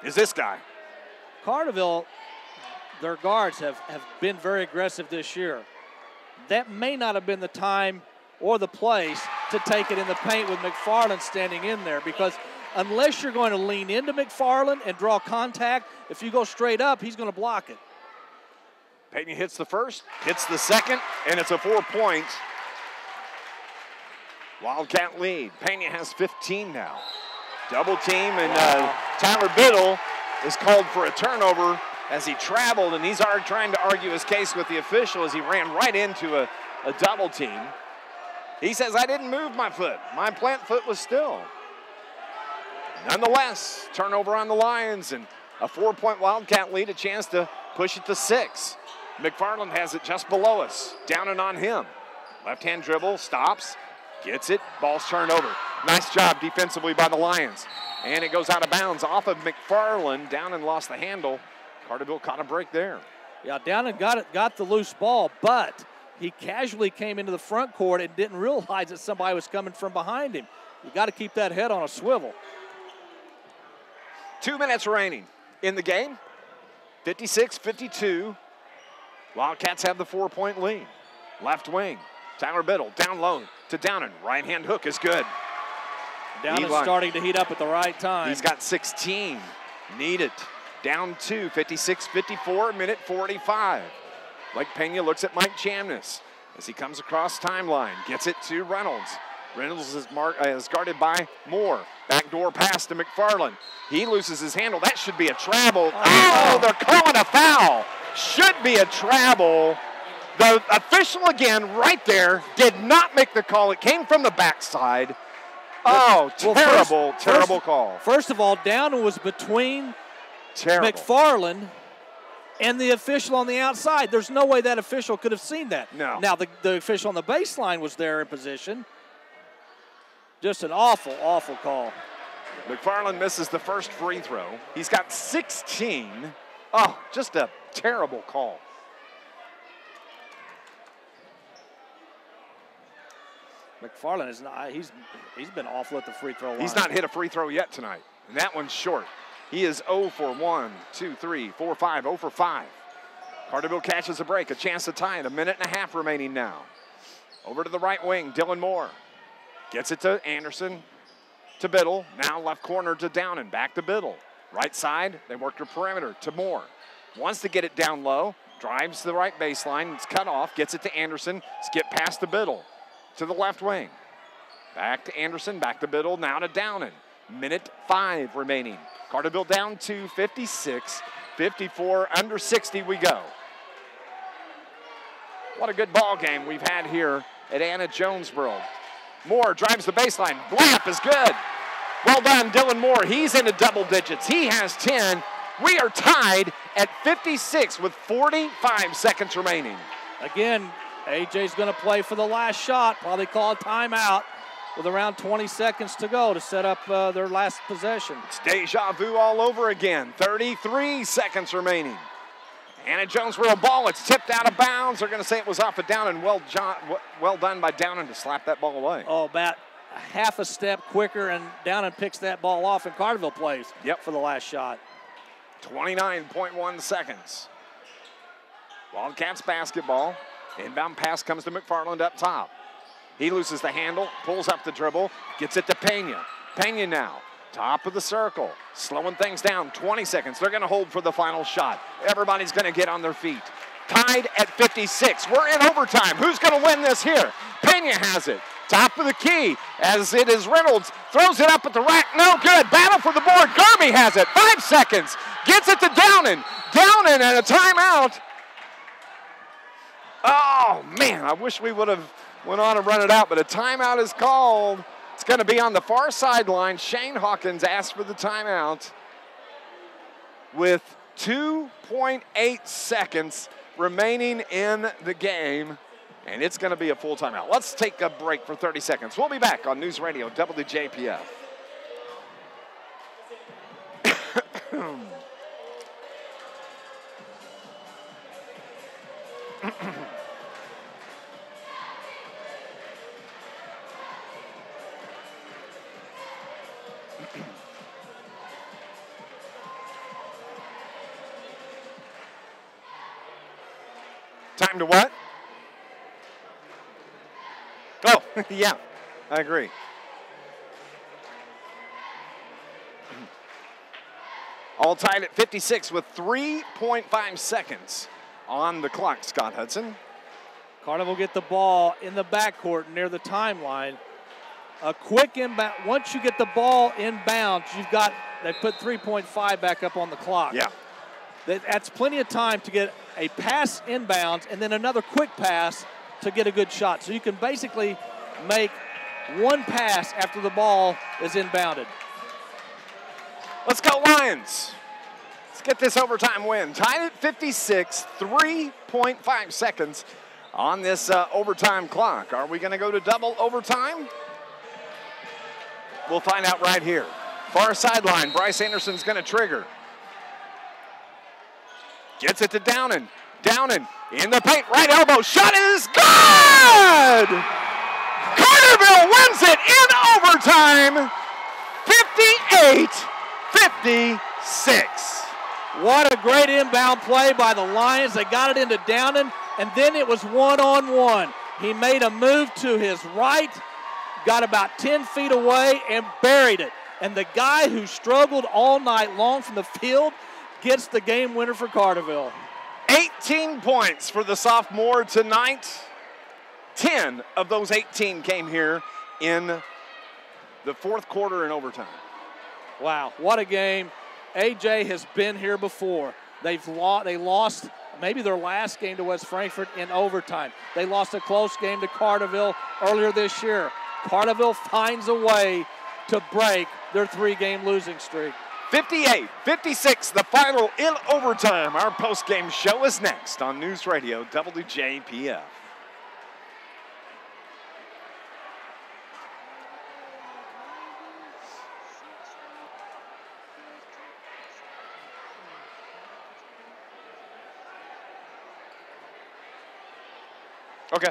is this guy. Carterville, their guards have been very aggressive this year. That may not have been the time or the place to take it in the paint with McFarland standing in there, because unless you're going to lean into McFarland and draw contact, if you go straight up, he's going to block it. Pena hits the first, hits the second, and it's a 4-point Wildcat lead. Pena has 15 now. Double team, and Tyler Biddle is called for a turnover as he traveled, and he's trying to argue his case with the official as he ran right into a double team. He says, I didn't move my foot. My plant foot was still. Nonetheless, turnover on the Lions, and a 4-point Wildcat lead, a chance to push it to 6. McFarland has it just below us. Down and on him. Left-hand dribble, stops, gets it, ball's turned over. Nice job defensively by the Lions. And it goes out of bounds off of McFarland. Down and lost the handle. Carterville caught a break there. Yeah, down and got the loose ball, but he casually came into the front court and didn't realize that somebody was coming from behind him. You got to keep that head on a swivel. 2 minutes remaining in the game. 56-52. Wildcats have the 4-point lead. Left wing, Tyler Biddle down low to Downen. Right-hand hook is good. Downen starting to heat up at the right time. He's got 16. Need it. Down 2, 56-54, minute 45. Blake Pena looks at Mike Chamness as he comes across timeline. Gets it to Reynolds. Reynolds is guarded by Moore. Backdoor pass to McFarland. He loses his handle. That should be a travel. Oh, they're calling a foul. Should be a travel. The official, again, right there, did not make the call. It came from the backside. Oh, terrible call. First of all, Downen was between McFarland and the official on the outside. There's no way that official could have seen that. No. Now, the official on the baseline was there in position. Just an awful, awful call. McFarland misses the first free throw. He's got 16. Oh, just a terrible call. McFarland is not, he's been awful at the free throw line. He's not hit a free throw yet tonight, and that one's short. He is 0 for 1, 2, 3, 4, 5, 0 for 5. Carterville catches a break, a chance to tie it. A minute and a half remaining now. Over to the right wing, Dylan Moore. Gets it to Anderson, to Biddle. Now left corner to Downen, back to Biddle. Right side, they work the perimeter to Moore. Wants to get it down low, drives to the right baseline. It's cut off, gets it to Anderson. Skip past to Biddle, to the left wing. Back to Anderson, back to Biddle, now to Downen. Minute 5 remaining. Carterville down to 56, 54, under 60 we go. What a good ball game we've had here at Anna-Jonesboro. Moore drives the baseline. Layup is good. Well done, Dylan Moore. He's into double digits. He has 10. We are tied at 56 with 45 seconds remaining. Again, AJ's going to play for the last shot. Probably call a timeout with around 20 seconds to go to set up their last possession. It's deja vu all over again. 33 seconds remaining. Anna-Jonesboro ball, it's tipped out of bounds. They're going to say it was off of Downen. Well done by Downen to slap that ball away. Oh, about a half a step quicker, and Downen picks that ball off, and Carterville plays for the last shot. 29.1 seconds. Wildcats basketball. Inbound pass comes to McFarland up top. He loses the handle, pulls up the dribble, gets it to Pena. Pena now. Top of the circle, slowing things down, 20 seconds. They're gonna hold for the final shot. Everybody's gonna get on their feet. Tied at 56, we're in overtime. Who's gonna win this here? Pena has it, top of the key, as it is Reynolds, throws it up at the rack, no good. Battle for the board, Garby has it, 5 seconds. Gets it to Downen, Downen and a timeout. Oh man, I wish we would have went on and run it out, but a timeout is called. It's going to be on the far sideline. Shane Hawkins asked for the timeout with 2.8 seconds remaining in the game, and it's going to be a full timeout. Let's take a break for 30 seconds. We'll be back on News Radio WJPF. Time to what? Oh, yeah, I agree. All tied at 56 with 3.5 seconds on the clock, Scott Hudson. Carterville will get the ball in the backcourt near the timeline. A quick inbound. Once you get the ball inbounds, they put 3.5 back up on the clock. Yeah. That's plenty of time to get a pass inbounds and then another quick pass to get a good shot. So you can basically make one pass after the ball is inbounded. Let's go Lions. Let's get this overtime win. Tied at 56, 3.5 seconds on this overtime clock. Are we going to go to double overtime? We'll find out right here. Far sideline, Bryce Anderson's going to trigger. Gets it to Downen. Downen in the paint, right elbow. Shot is good! Carterville wins it in overtime, 58-56. What a great inbound play by the Lions. They got it into Downen. and then it was one-on-one. He made a move to his right, got about 10 feet away, and buried it. And the guy who struggled all night long from the field gets the game winner for Carterville. 18 points for the sophomore tonight. 10 of those 18 came here in the fourth quarter and overtime. Wow, what a game. AJ has been here before. They lost maybe their last game to West Frankfort in overtime. They lost a close game to Carterville earlier this year. Carterville finds a way to break their 3-game losing streak. 58-56, the final in overtime. Our post-game show is next on News Radio WJPF. Okay.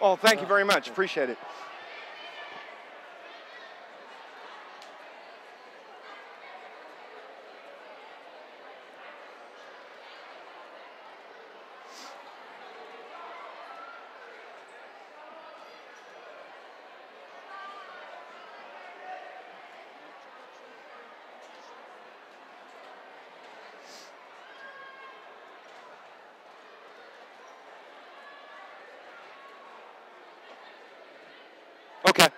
Well, thank you very much. Appreciate it. Okay.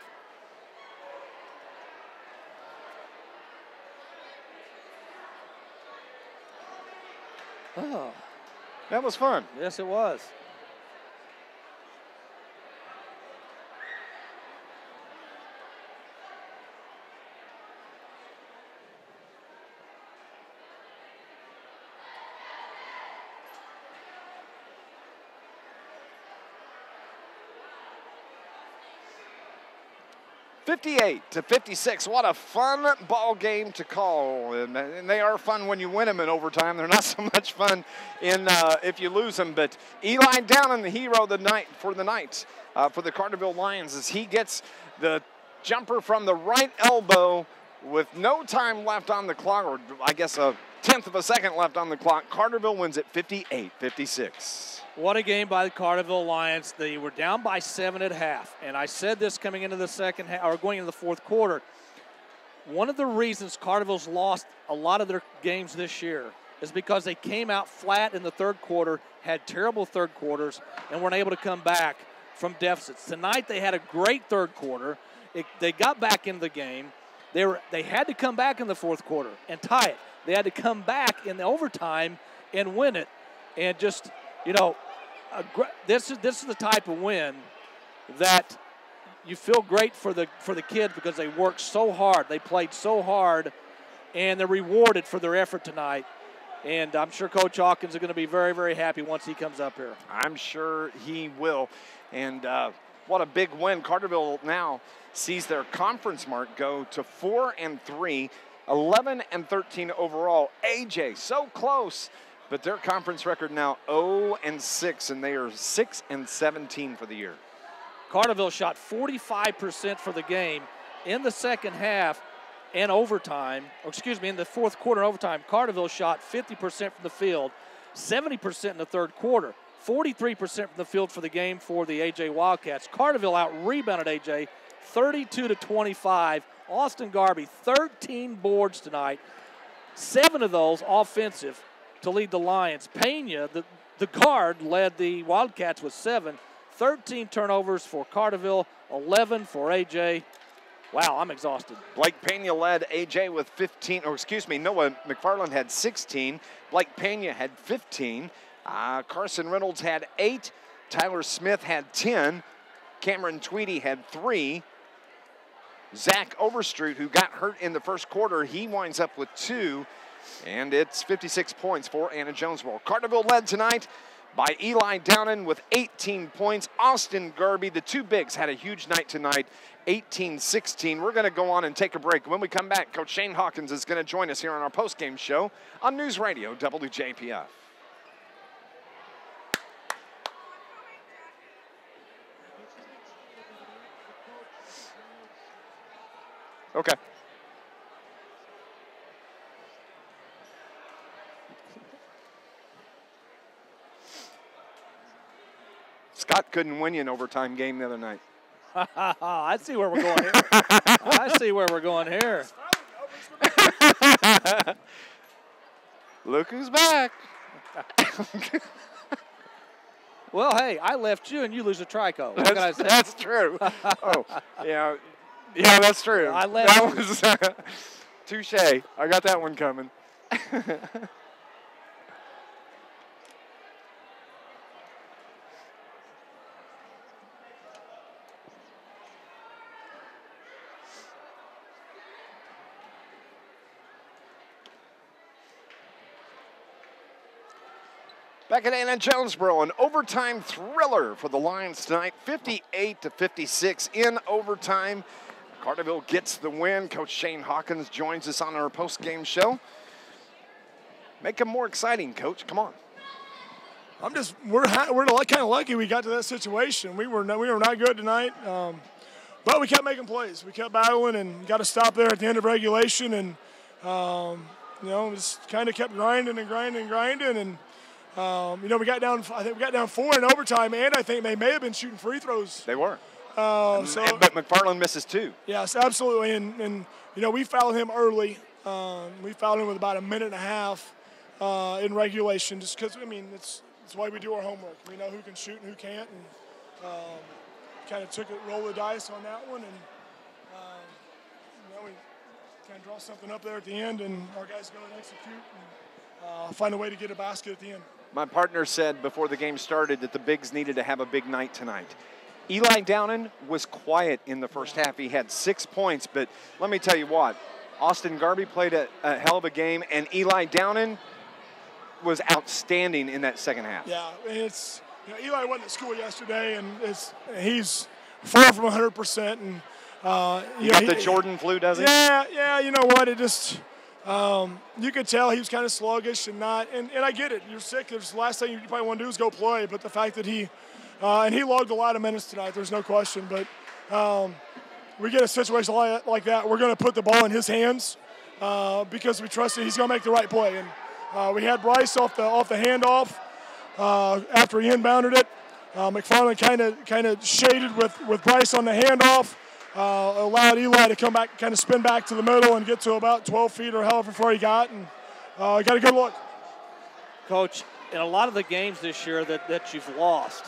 Oh, That was fun. yes, it was. (58-56). What a fun ball game to call, and they are fun when you win them in overtime. They're not so much fun in if you lose them. But Eli Downing, the hero of the night for the Carterville Lions, as he gets the jumper from the right elbow with no time left on the clock, or I guess a tenth of a second left on the clock. Carterville wins it 58-56. What a game by the Carterville Lions. They were down by 7 at half. And I said this coming into the second half, or going into the fourth quarter. One of the reasons Carterville's lost a lot of their games this year is because they came out flat in the third quarter, had terrible third quarters, and weren't able to come back from deficits. Tonight they had a great third quarter. They got back in the game. They had to come back in the fourth quarter and tie it. They had to come back in the overtime and win it. And just, you know, this is the type of win that you feel great for the kids because they worked so hard, they played so hard, and they're rewarded for their effort tonight. And I'm sure Coach Hawkins is going to be very, very happy once he comes up here. I'm sure he will. And what a big win! Carterville now sees their conference mark go to 4-3, 11-13 overall. AJ so close. But their conference record now 0-6, and they are 6-17 for the year. Carterville shot 45% for the game in the second half and overtime. In the fourth quarter and overtime. Carterville shot 50% from the field, 70% in the third quarter, 43% from the field for the game for the AJ Wildcats. Carterville out-rebounded AJ 32-25. Austin Garvey, 13 boards tonight, 7 of those offensive to lead the Lions. Pena, the guard, led the Wildcats with 7. 13 turnovers for Carterville, 11 for AJ. Wow, I'm exhausted. Blake Pena led AJ with 15, Noah McFarland had 16. Blake Pena had 15. Carson Reynolds had 8. Tyler Smith had 10. Cameron Tweedy had 3. Zach Overstreet, who got hurt in the first quarter, he winds up with 2. And it's 56 points for Anna-Jonesboro. Carterville led tonight by Eli Downing with 18 points. Austin Garvey, the two bigs, had a huge night tonight, 18-16. We're going to go on and take a break. When we come back, Coach Shane Hawkins is going to join us here on our postgame show on News Radio WJPF. Okay. Scott couldn't win you an overtime game the other night. I see where we're going here. I see where we're going here. Look who's back. Well, hey, I left you and you lose a trico. What can I say? That's true. Oh, yeah. Yeah, that's true. I left that was touche. I got that one coming. Back at Anna-Jonesboro, an overtime thriller for the Lions tonight, 58-56 in overtime. Carterville gets the win. Coach Shane Hawkins joins us on our post-game show. Make them more exciting, Coach. Come on. We're kind of lucky we got to that situation. We were not good tonight, but we kept making plays. We kept battling and got a stop there at the end of regulation, and just kind of kept grinding and we got down. I think we got down 4 in overtime, and I think they may have been shooting free throws. They were. But McFarland misses 2. Yes, absolutely, and we fouled him early. We fouled him with about a minute and a half in regulation, just because it's why we do our homework. We know who can shoot and who can't, and kind of roll the dice on that one, and we kind of draw something up there at the end, and our guys go and execute and find a way to get a basket at the end. My partner said before the game started that the Bigs needed to have a big night tonight. Eli Downen was quiet in the first half. He had 6 points, but let me tell you what, Austin Garby played a hell of a game, and Eli Downen was outstanding in that second half. Yeah, it's Eli wasn't at school yesterday, and he's far from 100%. And he got the Jordan flu, does he? Yeah. You know what? It just you could tell he was kind of sluggish and not. And I get it. You're sick. There's the last thing you probably want to do is go play. But the fact that he logged a lot of minutes tonight, there's no question. But we get a situation like that, we're going to put the ball in his hands because we trust that he's going to make the right play. And we had Bryce off the handoff after he inbounded it. McFarland kind of shaded with Bryce on the handoff, allowed Eli to come back, kind of spin back to the middle and get to about 12 feet or however far he got, and got a good look. Coach, in a lot of the games this year that you've lost,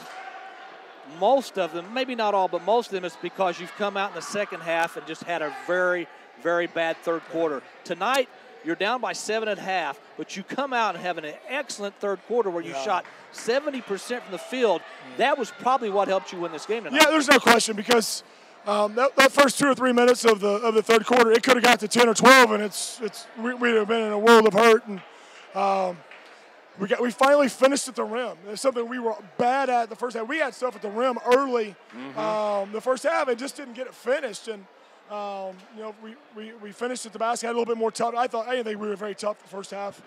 most of them, maybe not all, but most of them, it's because you've come out in the second half and just had a very, very bad third quarter. Tonight, you're down by 7 at half, but you come out and have an excellent third quarter where you shot 70% from the field. That was probably what helped you win this game tonight. Yeah, there's no question, because that first 2 or 3 minutes of the third quarter, it could have got to 10 or 12, and we'd have been in a world of hurt. And we finally finished at the rim. It's something we were bad at the first half. We had stuff at the rim early the first half and just didn't get it finished. And we finished at the basket, had a little bit more tough. I didn't think we were very tough the first half.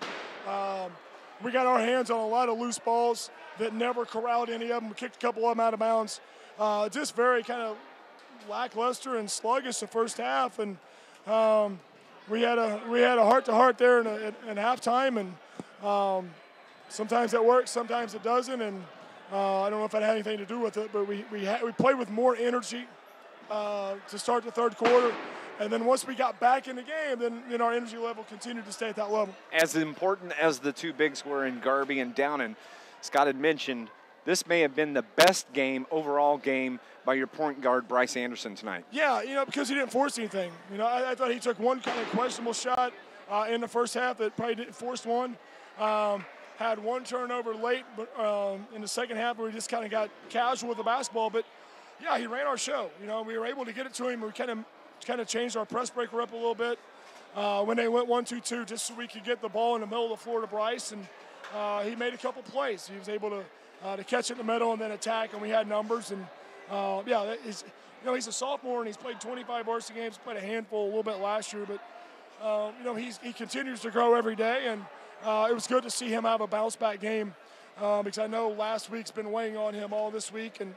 We got our hands on a lot of loose balls that never corralled any of them. We kicked a couple of them out of bounds. Just very kind of lackluster and sluggish the first half. And we had a heart-to-heart there in halftime. And sometimes that works, sometimes it doesn't. And I don't know if that had anything to do with it, but we played with more energy to start the third quarter, and then once we got back in the game, then our energy level continued to stay at that level. As important as the 2 bigs were in Garby and Downen, Scott had mentioned this may have been the best overall game by your point guard Bryce Anderson tonight. Yeah, because he didn't force anything. I thought he took one kind of questionable shot in the first half that probably didn't force one. Had one turnover late, but in the second half where he just kind of got casual with the basketball, but. Yeah, he ran our show. We were able to get it to him. We kind of changed our press breaker up a little bit when they went 1-2-2, just so we could get the ball in the middle of the floor to Bryce. And he made a couple plays. He was able to catch it in the middle and then attack, and we had numbers. And he's a sophomore and he's played 25 varsity games. Played a handful a little bit last year, but he continues to grow every day. And it was good to see him have a bounce back game because I know last week's been weighing on him all this week, and.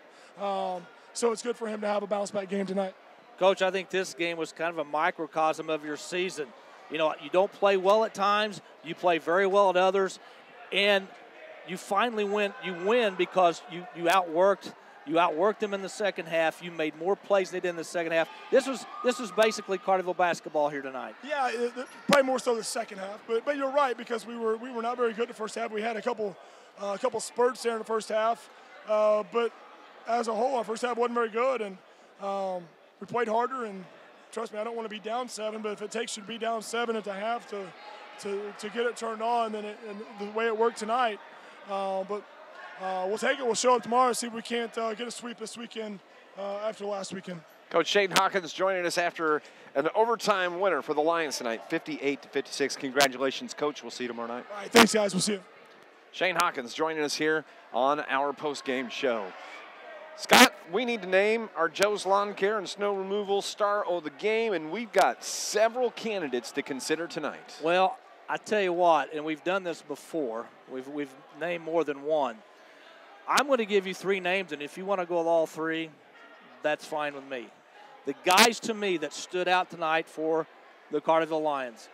So it's good for him to have a bounce-back game tonight. Coach, I think this game was kind of a microcosm of your season. You know, you don't play well at times, you play very well at others, and you finally win. You win because you outworked them in the second half. You made more plays than they did in the second half. This was basically Carterville basketball here tonight. Yeah, probably more so the second half, but you're right, because we were not very good the first half. We had a couple spurts there in the first half, but as a whole, our first half wasn't very good, and we played harder. And trust me, I don't want to be down 7, but if it takes you to be down 7 at the half to get it turned on, then and the way it worked tonight. But we'll take it. We'll show up tomorrow, see if we can't get a sweep this weekend after last weekend. Coach Shane Hawkins joining us after an overtime winner for the Lions tonight, 58-56. Congratulations, Coach. We'll see you tomorrow night. All right, thanks, guys. We'll see you. Shane Hawkins joining us here on our post-game show. Scott, we need to name our Joe's Lawn Care and Snow Removal Star of the Game, and we've got several candidates to consider tonight. Well, I tell you what, and we've done this before. We've named more than one. I'm going to give you 3 names, and if you want to go with all 3, that's fine with me. The guys to me that stood out tonight for the Carterville Lions.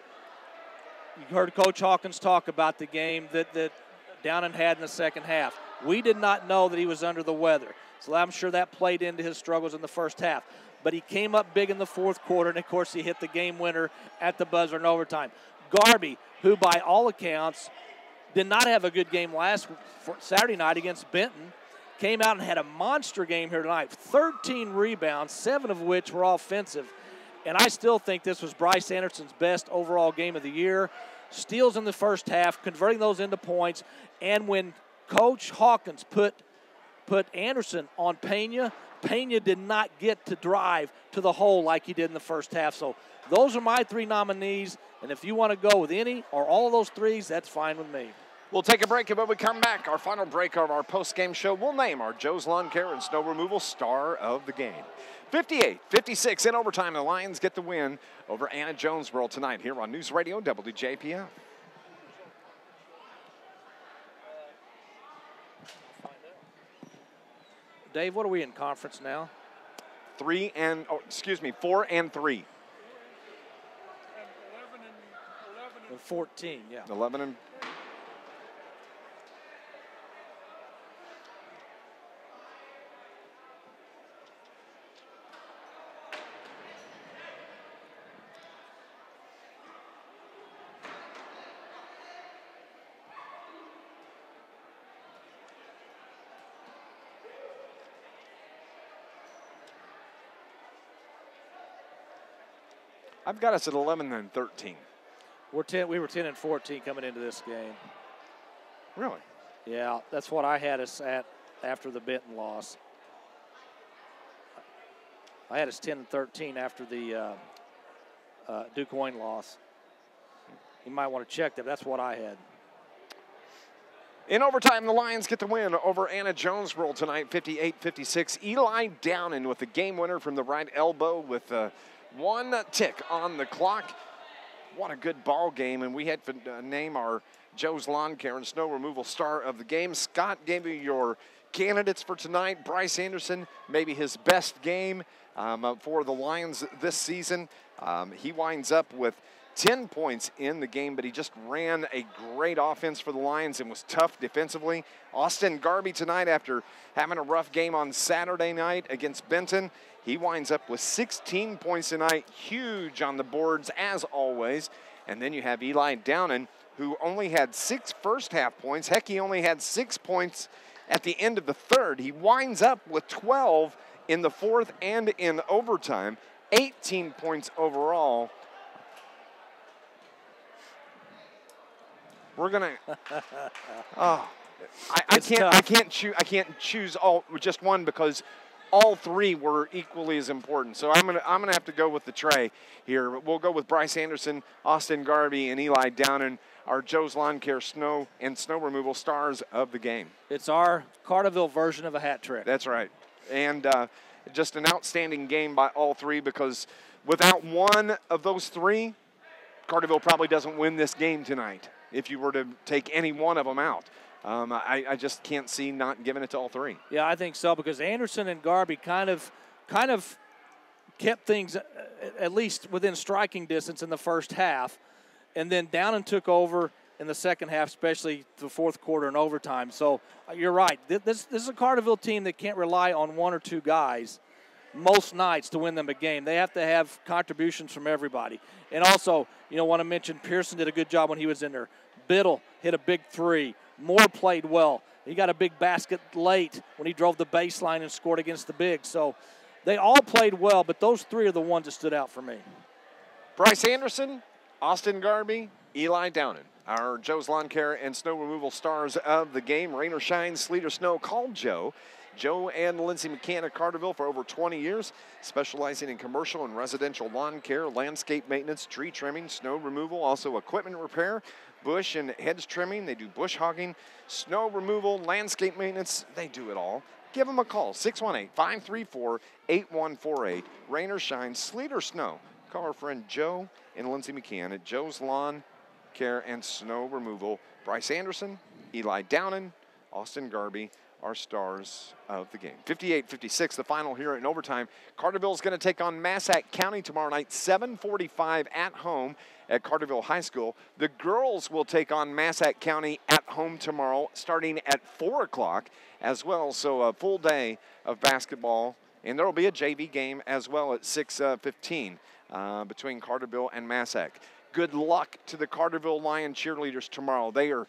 You heard Coach Hawkins talk about the game that Downen had in the second half. We did not know that he was under the weather, so I'm sure that played into his struggles in the first half. But he came up big in the fourth quarter, and, of course, he hit the game winner at the buzzer in overtime. Garby, who by all accounts did not have a good game Saturday night against Benton, came out and had a monster game here tonight. 13 rebounds, 7 of which were offensive. And I still think this was Bryce Anderson's best overall game of the year. Steals in the first half, converting those into points. And when Coach Hawkins put Anderson on Pena did not get to drive to the hole like he did in the first half. So those are my 3 nominees. And if you want to go with any or all of those 3s, that's fine with me. We'll take a break, and when we come back, our final break of our post-game show, we'll name our Joe's Lawn Care and Snow Removal Star of the Game. 58-56 in overtime. The Lions get the win over Anna-Jonesboro tonight here on News Radio WJPF. Dave, what are we in conference now? 4 and 3. And 14, yeah. 11 and. I've got us at 11 and 13. We were 10 and 14 coming into this game. Really? Yeah, that's what I had us at after the Benton loss. I had us 10 and 13 after the DuQuoin loss. You might want to check that. That's what I had. In overtime, the Lions get the win over Anna-Jonesboro tonight, 58-56. Eli Downen with the game winner from the right elbow with 1 tick on the clock. What a good ball game, and we had to name our Joe's Lawn Care and Snow Removal Star of the Game. Scott gave you your candidates for tonight. Bryce Anderson, maybe his best game for the Lions this season. He winds up with 10 points in the game, but he just ran a great offense for the Lions and was tough defensively. Austin Garby tonight, after having a rough game on Saturday night against Benton, he winds up with 16 points tonight, huge on the boards as always. And then you have Eli Downen, who only had 6 first-half points. Heck, he only had 6 points at the end of the third. He winds up with 12 in the fourth and in overtime, 18 points overall. We're gonna. I can't choose just one because all 3 were equally as important. So I'm gonna have to go with the tray here. We'll go with Bryce Anderson, Austin Garby, and Eli Downen, our Joe's Lawn Care Snow Removal Stars of the Game. It's our Carterville version of a hat trick. That's right. And just an outstanding game by all 3, because without one of those 3, Carterville probably doesn't win this game tonight if you were to take any one of them out. I just can't see not giving it to all 3. Yeah, I think so, because Anderson and Garby kind of kept things at least within striking distance in the first half, and then Downen took over in the second half, especially the fourth quarter and overtime. So you're right. This is a Carterville team that can't rely on one or two guys most nights to win them a game. They have to have contributions from everybody. And also, want to mention Pearson did a good job when he was in there. Biddle hit a big three. Moore played well. He got a big basket late when he drove the baseline and scored against the Bigs. So they all played well, but those three are the ones that stood out for me. Bryce Anderson, Austin Garby, Eli Downen, our Joe's Lawn Care and Snow Removal stars of the game. Rain or shine, sleet or snow, call Joe. Joe and Lindsay McCann at Carterville for over 20 years, specializing in commercial and residential lawn care, landscape maintenance, tree trimming, snow removal, also equipment repair, bush and hedge trimming. They do bush hogging, snow removal, landscape maintenance. They do it all. Give them a call, 618-534-8148. Rain or shine, sleet or snow. Call our friend Joe and Lindsay McCann at Joe's Lawn Care and Snow Removal. Bryce Anderson, Eli Downen, Austin Garby, our stars of the game. 58-56, the final here in overtime. Carterville is going to take on Massac County tomorrow night, 7:45 at home at Carterville High School. The girls will take on Massac County at home tomorrow, starting at 4 o'clock as well. So a full day of basketball, and there will be a JV game as well at 6:15 between Carterville and Massac. Good luck to the Carterville Lion cheerleaders tomorrow. They are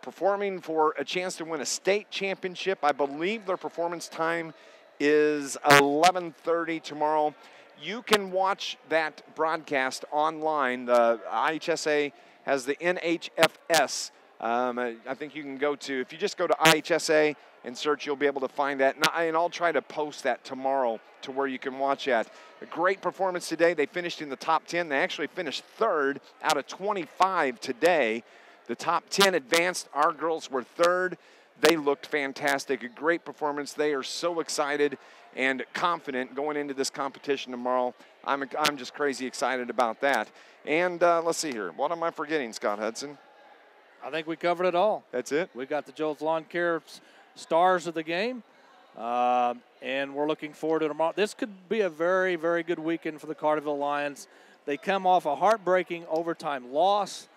performing for a chance to win a state championship. I believe their performance time is 11:30 tomorrow. You can watch that broadcast online. The IHSA has the NHFS. I think you can go to, if you just go to IHSA and search, you'll be able to find that. And I'll try to post that tomorrow to where you can watch that. A great performance today. They finished in the top 10. They actually finished third out of 25 today. The top 10 advanced. Our girls were third. They looked fantastic. A great performance. They are so excited and confident going into this competition tomorrow. I'm just crazy excited about that. And let's see here. What am I forgetting, Scott Hudson? I think we covered it all. That's it? We got the Joe's Lawn Care stars of the game, and we're looking forward to tomorrow. This could be a very, very good weekend for the Carterville Lions. They come off a heartbreaking overtime loss.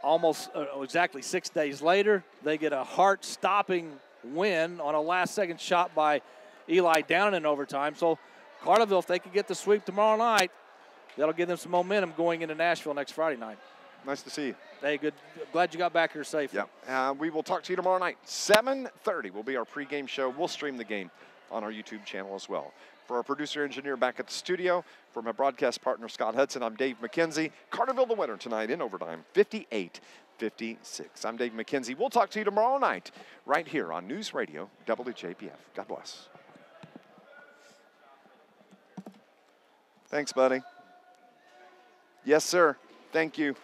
Almost exactly 6 days later, they get a heart-stopping win on a last-second shot by Eli Downen in overtime. So Carterville, if they could get the sweep tomorrow night, that'll give them some momentum going into Nashville next Friday night. Nice to see you. Hey, good. Glad you got back here safely. Yeah. We will talk to you tomorrow night. 7:30 will be our pregame show. We'll stream the game on our YouTube channel as well. For our producer-engineer back at the studio, for my broadcast partner, Scott Hudson, I'm Dave McKenzie. Carterville the winner tonight in overtime, 58-56. I'm Dave McKenzie. We'll talk to you tomorrow night right here on News Radio WJPF. God bless. Thanks, buddy. Yes, sir. Thank you.